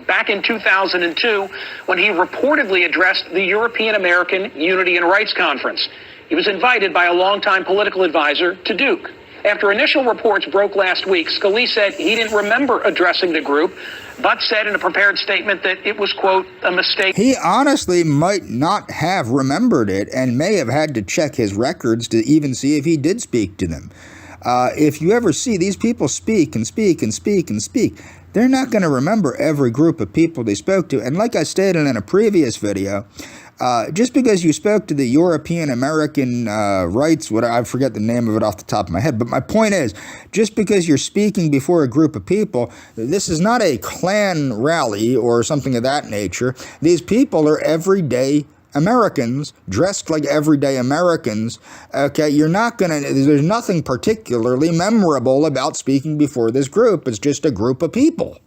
Back in 2002, when he reportedly addressed the European American Unity and Rights Conference, he was invited by a longtime political advisor to Duke. After initial reports broke last week, Scalise said he didn't remember addressing the group, but said in a prepared statement that it was, quote, a mistake. He honestly might not have remembered it and may have had to check his records to even see if he did speak to them. If you ever see these people speak and speak and speak and speak, they're not going to remember every group of people they spoke to. And like I stated in a previous video, just because you spoke to the European American rights, I forget the name of it off the top of my head, but my point is, just because you're speaking before a group of people, this is not a Klan rally or something of that nature. These people are everyday Americans dressed like everyday Americans. Okay, there's nothing particularly memorable about speaking before this group. It's just a group of people.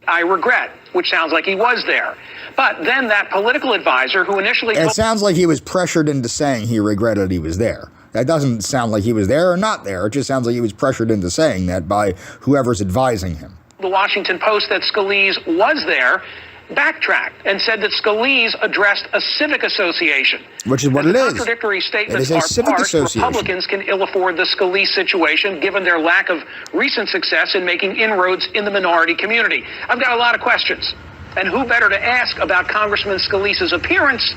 I regret, which sounds like he was there. But then that political advisor who initially... It sounds like he was pressured into saying he regretted he was there. That doesn't sound like he was there or not there. It just sounds like he was pressured into saying that by whoever's advising him. The Washington Post that Scalise was there backtracked and said that Scalise addressed a civic association. Which is what it is. Contradictory statements It is a civic association. Republicans can ill afford the Scalise situation given their lack of recent success in making inroads in the minority community. I've got a lot of questions. And who better to ask about Congressman Scalise's appearance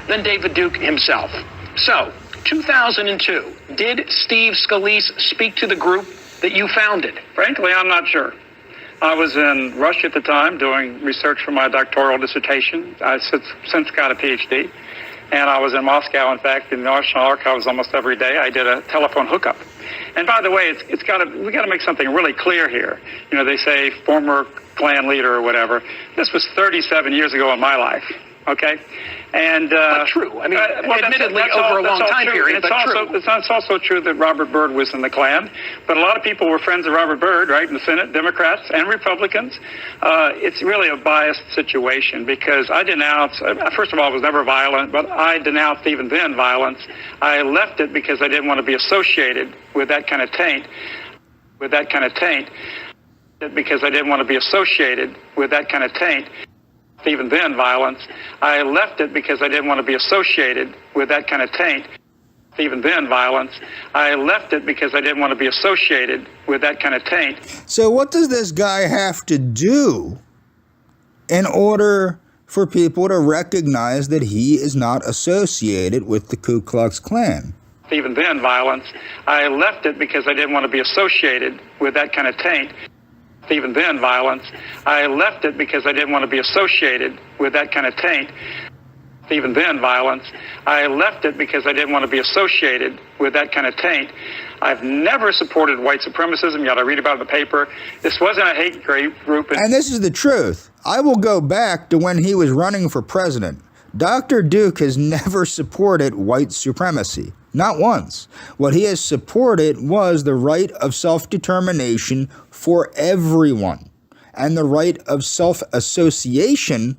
than David Duke himself? So, 2002, did Steve Scalise speak to the group that you founded? Frankly, I'm not sure. I was in Russia at the time doing research for my doctoral dissertation. I since got a PhD. And I was in Moscow, in fact, in the National Archives almost every day. I did a telephone hookup. And by the way, we got to make something really clear here. You know, they say former Klan leader or whatever. This was 37 years ago in my life. Okay? And but true. I mean, admittedly, over a long time period, but true. It's also true that Robert Byrd was in the Klan, but a lot of people were friends of Robert Byrd, right, in the Senate, Democrats and Republicans. It's really a biased situation because I denounced, first of all, I was never violent, but I denounced even then violence. I left it because I didn't want to be associated with that kind of taint, because I didn't want to be associated with that kind of taint. Even then, violence. I left it because I didn't want to be associated with that kind of taint. Even then, violence. I left it because I didn't want to be associated with that kind of taint. So what does this guy have to do in order for people to recognize that he is not associated with the Ku Klux Klan? Even then, violence. I left it because I didn't want to be associated with that kind of taint. Even then, violence. I left it because I didn't want to be associated with that kind of taint. Even then, violence. I left it because I didn't want to be associated with that kind of taint. I've never supported white supremacism. You ought to read about it in the paper. This wasn't a hate group. And this is the truth. I will go back to when he was running for president. Dr. Duke has never supported white supremacy. Not once. What he has supported was the right of self-determination for everyone and the right of self-association.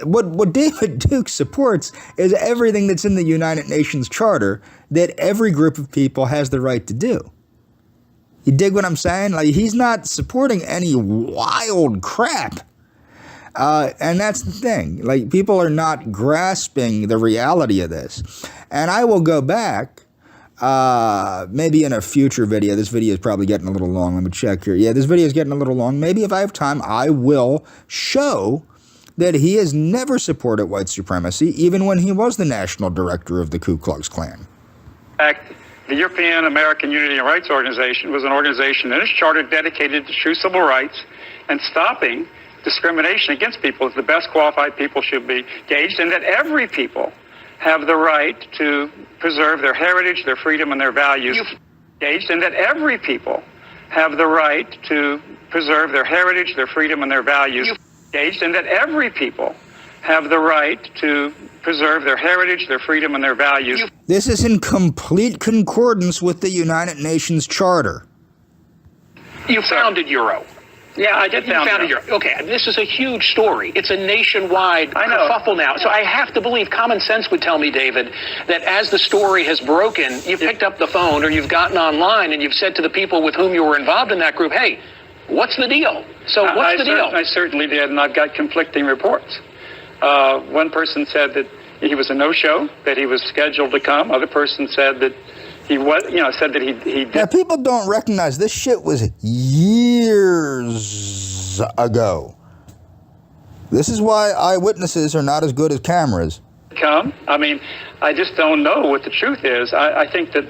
What David Duke supports is everything that's in the United Nations Charter that every group of people has the right to do. You dig what I'm saying? Like, he's not supporting any wild crap. And that's the thing. Like, people are not grasping the reality of this. And I will go back, maybe in a future video. This video is probably getting a little long. Let me check here. Yeah, this video is getting a little long. Maybe if I have time, I will show that he has never supported white supremacy, even when he was the national director of the Ku Klux Klan. In fact, The European American Unity and Rights Organization was an organization in its charter dedicated to true civil rights and stopping discrimination against people as the best qualified people should be engaged, and that every people have the right to preserve their heritage, their freedom, and their values. Engaged, and that every people have the right to preserve their heritage, their freedom, and their values. Engaged, and that every people have the right to preserve their heritage, their freedom, and their values. This is in complete concordance with the United Nations Charter. You founded Euro. Yeah, I did found Euro. Okay, this is a huge story. It's a nationwide kerfuffle now. So I have to believe common sense would tell me, David, that as the story has broken, you've picked up the phone or you've gotten online and you've said to the people with whom you were involved in that group, hey, what's the deal? So what's the deal? I certainly did, and I've got conflicting reports. One person said that he was a no-show, that he was scheduled to come. Other person said that he was, said that he did. Now, people don't recognize this shit was years ago. This is why eyewitnesses are not as good as cameras. Come. I mean, I just don't know what the truth is. I think that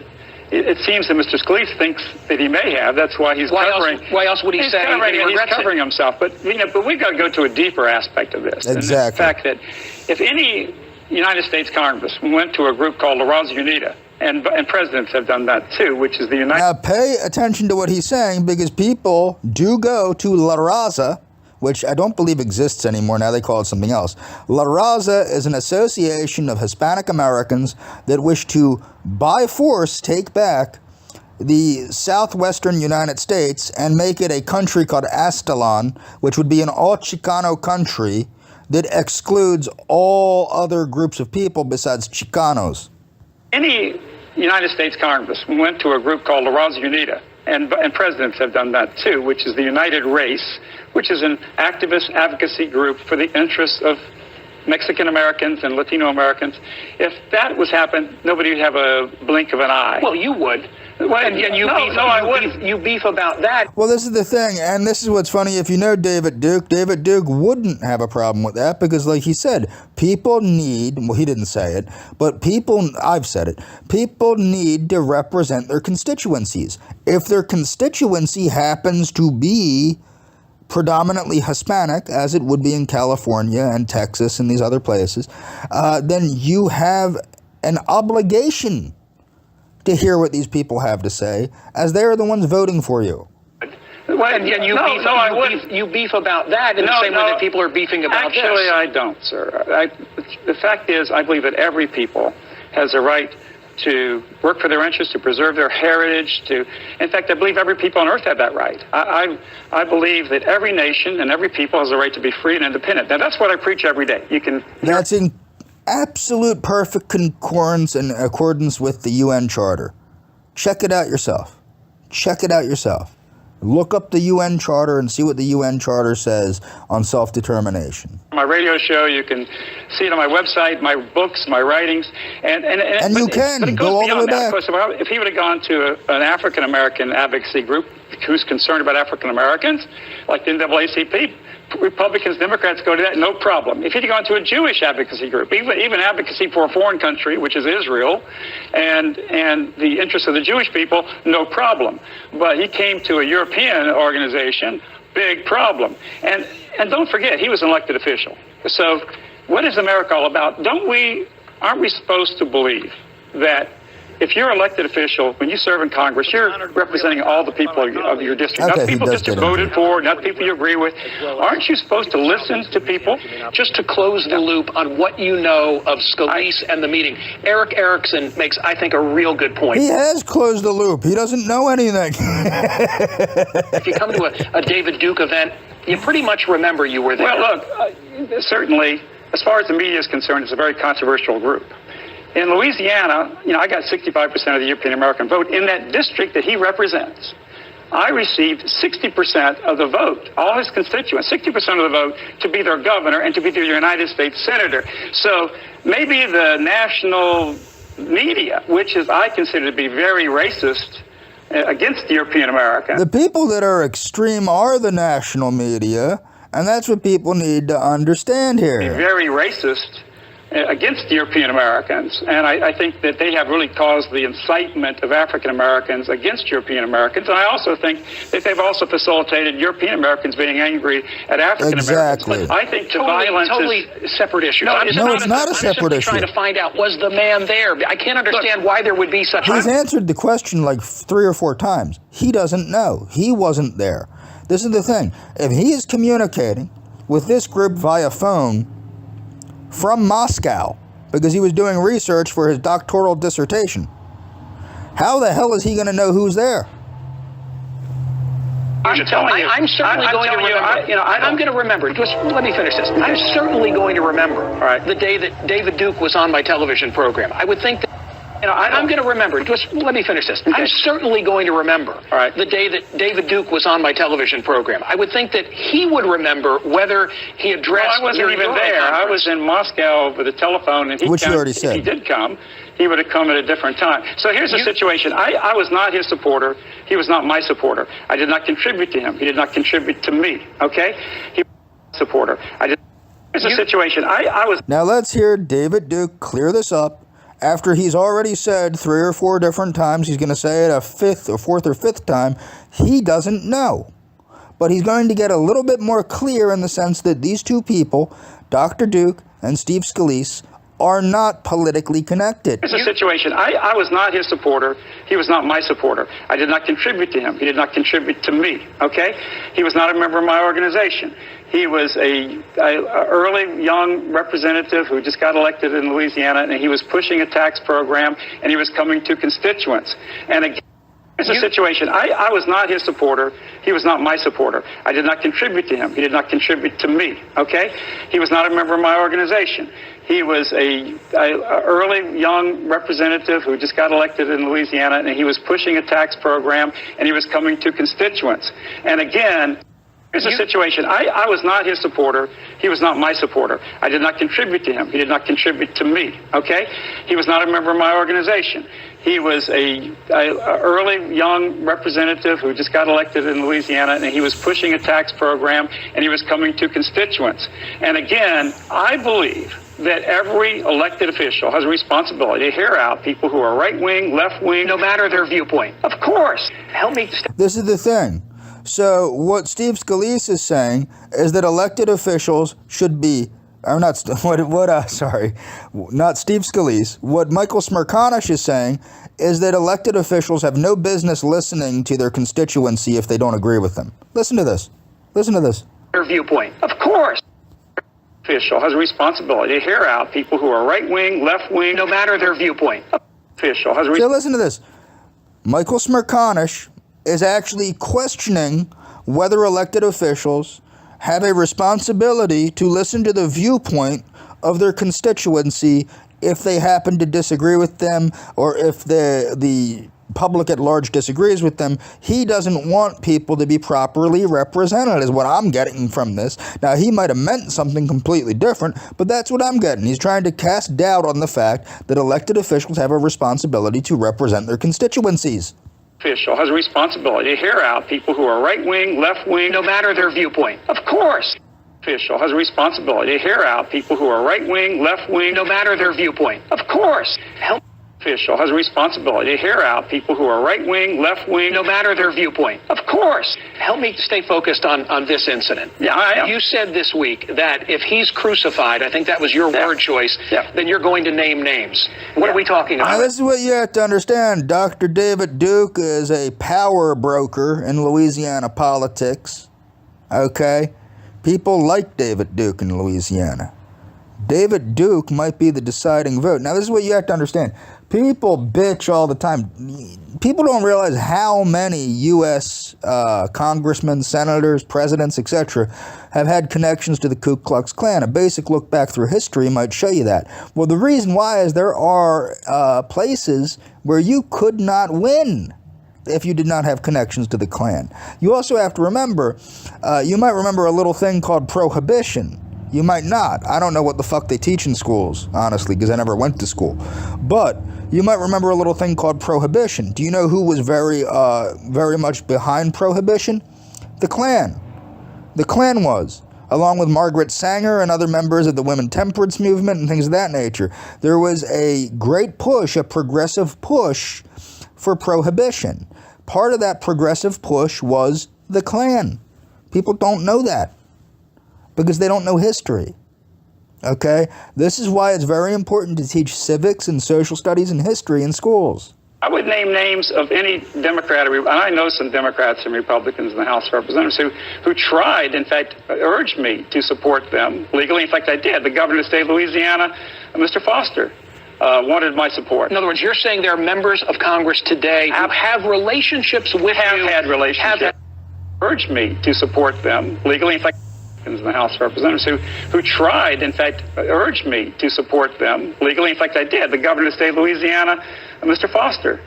it seems that Mr. Scalise thinks that he may have. That's why he's covering. Why else would he say he's covering himself? But but we've got to go to a deeper aspect of this. Exactly. And the fact that if any United States Congress went to a group called La Raza Unida, and presidents have done that too, which is the United. Now pay attention to what he's saying, because people do go to La Raza, which I don't believe exists anymore. Now they call it something else. La Raza is an association of Hispanic Americans that wish to, by force, take back the southwestern United States and make it a country called Aztlan, which would be an all Chicano country that excludes all other groups of people besides Chicanos. Any United States Congress went to a group called La Raza Unida, and presidents have done that too, which is the United Race, which is an activist advocacy group for the interests of Mexican Americans and Latino Americans. If that was happening, nobody would have a blink of an eye. Well, you would. You beef about that. Well, this is the thing, and this is what's funny. If you know David Duke wouldn't have a problem with that, because like he said, people need, well, he didn't say it, but I've said it, people need to represent their constituencies. If their constituency happens to be predominantly Hispanic, as it would be in California and Texas and these other places, then you have an obligation to hear what these people have to say, as they're the ones voting for you. You beef about that in the same way that people are beefing about this. Actually, I don't, sir. The fact is, I believe that every people has a right to work for their interests, to preserve their heritage, in fact, I believe every people on earth have that right. I believe that every nation and every people has a right to be free and independent. Now, that's what I preach every day. That's in absolute perfect concordance and accordance with the UN Charter. Check it out yourself. Look up the UN Charter and see what the UN Charter says on self-determination. My radio show, you can see it on my website, my books, my writings, and you can go all the way back. If he would have gone to an African American advocacy group who's concerned about African Americans, like the NAACP, Republicans, Democrats go to that, no problem. If he'd gone to a Jewish advocacy group, even advocacy for a foreign country, which is Israel, and the interests of the Jewish people, no problem. But he came to a European organization, big problem. And don't forget, he was an elected official. So what is America all about? Aren't we supposed to believe that if you're an elected official, when you serve in Congress, you're representing all the people of your district, not the people just you voted for, not the people you agree with. Aren't you supposed to listen to people? Just to close the loop on what you know of Scalise and the meeting, Eric Erickson makes, I think, a real good point. He has closed the loop. He doesn't know anything. If you come to a David Duke event, you pretty much remember you were there. Well, look, certainly, as far as the media is concerned, it's a very controversial group. In Louisiana, I got 65% of the European American vote. In that district that he represents, I received 60% of the vote, all his constituents, 60% of the vote to be their governor and to be their United States senator. So maybe the national media, which I consider to be very racist against European America. The people that are extreme are the national media, and that's what people need to understand here. Very racist against European Americans, and I think that they have really caused the incitement of African Americans against European Americans, and I also think that they've also facilitated European Americans being angry at African Americans. Exactly. I think the violence is separate issue. No, it's not a separate issue. I'm trying to find out, was the man there? I can't understand why there would be such... He's answered the question like 3 or 4 times. He doesn't know. He wasn't there. This is the thing. If he is communicating with this group via phone from Moscow because he was doing research for his doctoral dissertation, how the hell is he going to know who's there? I'm telling you. I'm certainly going to remember. I'm going to remember. Just let me finish this. I'm certainly going to remember the day that David Duke was on my television program. I would think that... I'm going to remember. Just let me finish this. Okay. I'm certainly going to remember the day that David Duke was on my television program. I would think that he would remember whether he addressed... Well, I wasn't even there. I was in Moscow over the telephone, and which you already said. If he did come, he would have come at a different time. So here's the situation. I was not his supporter. He was not my supporter. I did not contribute to him. He did not contribute to me. Okay? He was a supporter. Here's the situation. I was... Now let's hear David Duke clear this up. After he's already said 3 or 4 different times, he's going to say it a 4th or 5th time, he doesn't know. But he's going to get a little bit more clear in the sense that these 2 people, Dr. Duke and Steve Scalise, are not politically connected. Here's the situation. I was not his supporter. He was not my supporter. I did not contribute to him. He did not contribute to me. Okay? He was not a member of my organization. He was a early young representative who just got elected in Louisiana, and he was pushing a tax program, and he was coming to constituents. And again, here's the situation. I was not his supporter. He was not my supporter. I did not contribute to him. He did not contribute to me. Okay? He was not a member of my organization. He was a early young representative who just got elected in Louisiana, and he was pushing a tax program, and he was coming to constituents. And again, here's the situation. I was not his supporter. He was not my supporter. I did not contribute to him. He did not contribute to me. Okay? He was not a member of my organization. He was a early young representative who just got elected in Louisiana, and he was pushing a tax program, and he was coming to constituents. And again, I believe that every elected official has a responsibility to hear out people who are right-wing, left-wing, no matter their viewpoint. Of course. Help me. This is the thing. So what Steve Scalise is saying is that elected officials should be, or not Steve Scalise. What Michael Smerconish is saying is that elected officials have no business listening to their constituency if they don't agree with them. Listen to this. Listen to this. Their viewpoint. Of course. Official has a responsibility to hear out people who are right-wing, left-wing, no matter their viewpoint. Official has a So listen to this. Michael Smerconish is actually questioning whether elected officials have a responsibility to listen to the viewpoint of their constituency if they happen to disagree with them, or if the public at large disagrees with them. He doesn't want people to be properly represented, is what I'm getting from this. Now, he might have meant something completely different, but that's what I'm getting. He's trying to cast doubt on the fact that elected officials have a responsibility to represent their constituencies. Official has a responsibility to hear out people who are right-wing, left-wing, no matter their viewpoint. Of course. Official has a responsibility to hear out people who are right-wing, left-wing, no matter their viewpoint. Of course. Help. Official has a responsibility to hear out people who are right-wing, left-wing, no matter their viewpoint. Of course. Help me stay focused on this incident. Yeah, I am. You said this week that if he's crucified, I think that was your word choice, then you're going to name names. What are we talking about? Now, this is what you have to understand. Dr. David Duke is a power broker in Louisiana politics. Okay? People like David Duke in Louisiana. David Duke might be the deciding vote. Now, this is what you have to understand. People bitch all the time. People don't realize how many U.S. congressmen, senators, presidents, etc. have had connections to the Ku Klux Klan. A basic look back through history might show you that. Well, the reason why is there are places where you could not win if you did not have connections to the Klan. You also have to remember, you might remember a little thing called prohibition. You might not. I don't know what the fuck they teach in schools, honestly, because I never went to school. But you might remember a little thing called prohibition. Do you know who was very much behind prohibition? The Klan. The Klan was. along with Margaret Sanger and other members of the women temperance movement and things of that nature. There was a great push, a progressive push for prohibition. Part of that progressive push was the Klan. People don't know that because they don't know history. Okay? This is why it's very important to teach civics and social studies and history in schools. I would name names of any Democrat, and I know some Democrats and Republicans in the House of Representatives who tried, in fact, urged me to support them legally. In fact, I did. The governor of the state of Louisiana, Mr. Foster, wanted my support. In other words, you're saying there are members of Congress today who have relationships with you. Had relationships. Urged me to support them legally. In fact, in the House of Representatives who tried, in fact, urged me to support them legally. In fact, I did. The governor of the state of Louisiana, Mr. Foster,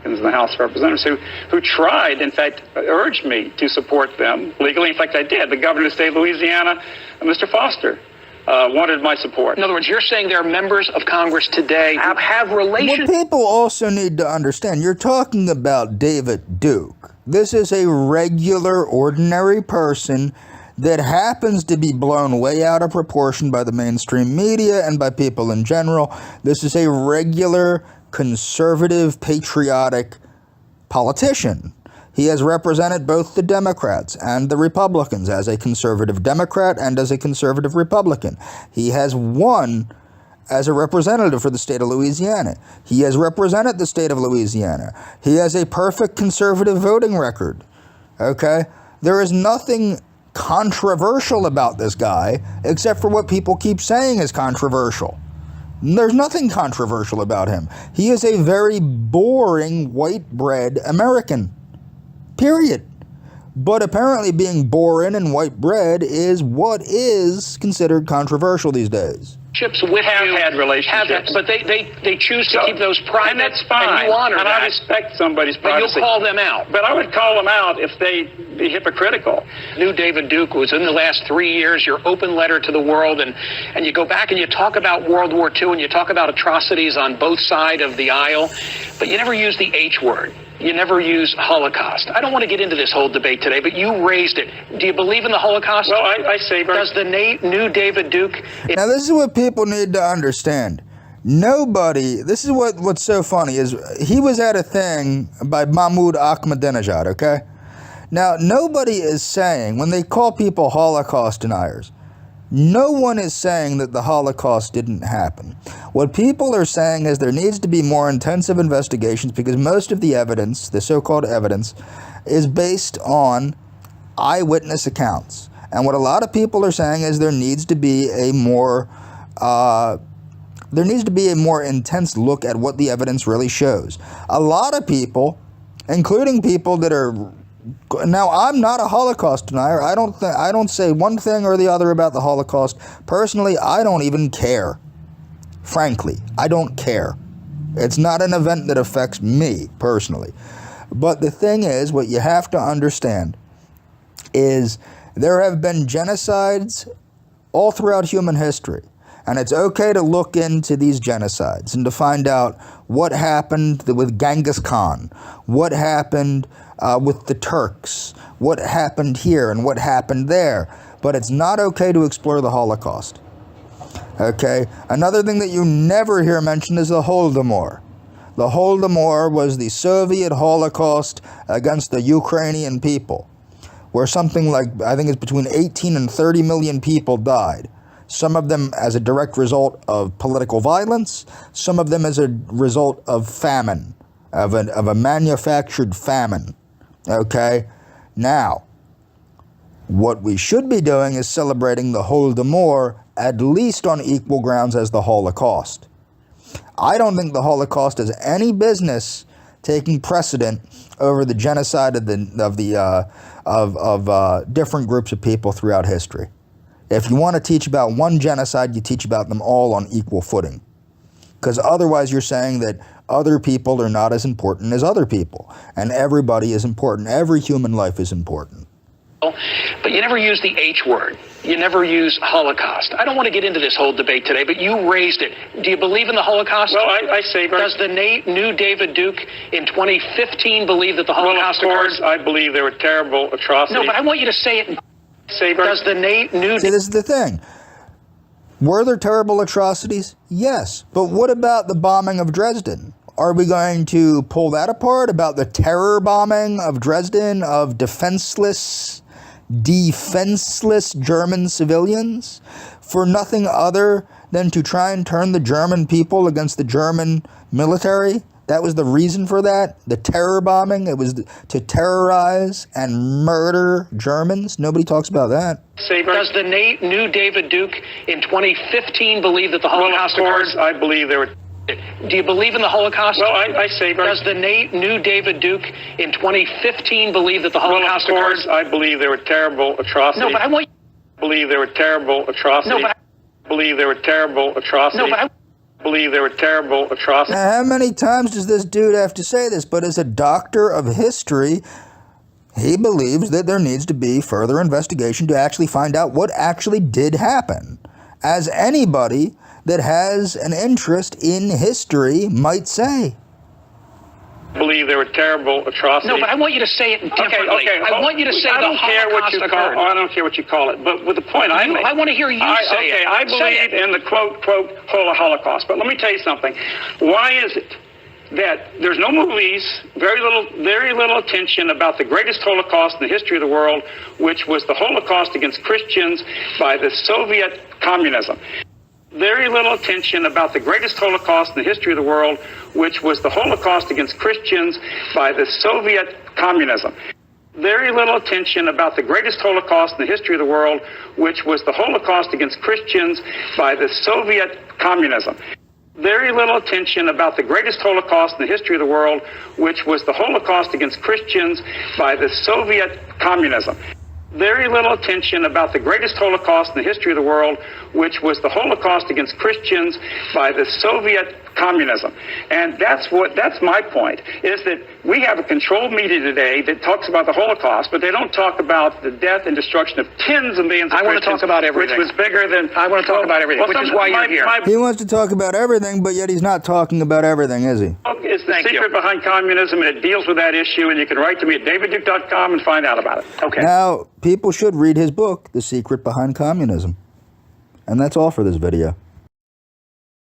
in the House of Representatives who tried, in fact, urged me to support them legally. In fact, I did. The governor of the state of Louisiana, Mr. Foster, wanted my support. In other words, you're saying there are members of Congress today who have relationships. What people also need to understand, you're talking about David Duke. This is a regular, ordinary person that happens to be blown way out of proportion by the mainstream media and by people in general. This is a regular, conservative, patriotic politician. He has represented both the Democrats and the Republicans as a conservative Democrat and as a conservative Republican. He has won as a representative for the state of Louisiana. He has represented the state of Louisiana. He has a perfect conservative voting record. Okay? There is nothing controversial about this guy except for what people keep saying is controversial. There's nothing controversial about him. He is a very boring white bread American. Period. But apparently being boring and white bread is what is considered controversial these days. With Had relationships. but they choose to keep those private, and that's fine. and you honor and that. I respect somebody's But privacy. you'll call them out. But I would call them out if they be hypocritical. New David Duke was in the last 3 years, your open letter to the world, and you go back and you talk about World War II and you talk about atrocities on both sides of the aisle, but you never use the H word. You never use Holocaust. I don't want to get into this whole debate today, but you raised it. Do you believe in the Holocaust? Well, I say... Does the new David Duke... Now, this is what people need to understand. Nobody... This is what's so funny is he was at a thing by Mahmoud Ahmadinejad, okay? Now, nobody is saying, when they call people Holocaust deniers, no one is saying that the Holocaust didn't happen. What people are saying is there needs to be more intensive investigations because most of the evidence, the so-called evidence, is based on eyewitness accounts. And what a lot of people are saying is there needs to be a more intense look at what the evidence really shows. A lot of people, including people that are... Now, I'm not a Holocaust denier. I don't say one thing or the other about the Holocaust. Personally, I don't even care. Frankly, I don't care. It's not an event that affects me personally. But the thing is, what you have to understand is there have been genocides all throughout human history. And it's okay to look into these genocides and to find out what happened with Genghis Khan, what happened with the Turks, what happened here and what happened there. But it's not okay to explore the Holocaust. Okay? Another thing that you never hear mentioned is the Holodomor. The Holodomor was the Soviet Holocaust against the Ukrainian people, where something like, I think it's between 18 and 30 million people died. Some of them as a direct result of political violence, some of them as a result of famine, of a manufactured famine. Okay? Now, what we should be doing is celebrating the Holodomor at least on equal grounds as the Holocaust. I don't think the Holocaust has any business taking precedent over the genocide of different groups of people throughout history. If you want to teach about one genocide, you teach about them all on equal footing. Because otherwise you're saying that other people are not as important as other people. And everybody is important. Every human life is important. But you never use the H word. You never use Holocaust. I don't want to get into this whole debate today, but you raised it. Do you believe in the Holocaust? Well, I say... Does the new David Duke in 2015 believe that the Holocaust occurred? Of course, I believe there were terrible atrocities. No, but I want you to say it. Does the new... See, this is the thing. Were there terrible atrocities? Yes. But what about the bombing of Dresden? Are we going to pull that apart about the terror bombing of Dresden of defenseless German civilians for nothing other than to try and turn the German people against the German military? That was the reason for that, the terror bombing. It was to terrorize and murder Germans. Nobody talks about that. Does the new David Duke in 2015 believe that the Holocaust occurred? I believe there were... Do you believe in the Holocaust? Well, I say... Does the new David Duke in 2015 believe that the Holocaust occurred? I believe there were terrible atrocities. No, but I want... I believe there were terrible atrocities. No, but I believe there were terrible atrocities. No, but I believe there were terrible atrocities. Now, how many times does this dude have to say this? But as a doctor of history, he believes that there needs to be further investigation to actually find out what actually did happen. As anybody that has an interest in history might say. I believe there were terrible atrocities. No, but I want you to say it differently. Okay. I want you to say the Holocaust occurred. I don't care what you call it. But with the point I make... I want to hear you say it. I believe in the quote, Holocaust. But let me tell you something. Why is it that there's no movies, very little attention about the greatest Holocaust in the history of the world, which was the Holocaust against Christians by the Soviet communism? Very little attention about the greatest Holocaust in the history of the world, which was the Holocaust against Christians by the Soviet communism. Very little attention about the greatest Holocaust in the history of the world, which was the Holocaust against Christians by the Soviet communism. Very little attention about the greatest Holocaust in the history of the world, which was the Holocaust against Christians by the Soviet communism. Very little attention about the greatest Holocaust in the history of the world, which was the Holocaust against Christians by the Soviet communism. And that's my point, is that we have a controlled media today that talks about the Holocaust, but they don't talk about the death and destruction of tens of millions of Christians. I want to talk about everything. Which was bigger than... I want to talk about everything, which is why you're here. He wants to talk about everything, but yet he's not talking about everything, is he? It's The Secret Behind Communism, and it deals with that issue, and you can write to me at davidduke.com and find out about it. Okay. Now, people should read his book, The Secret Behind Communism. And that's all for this video.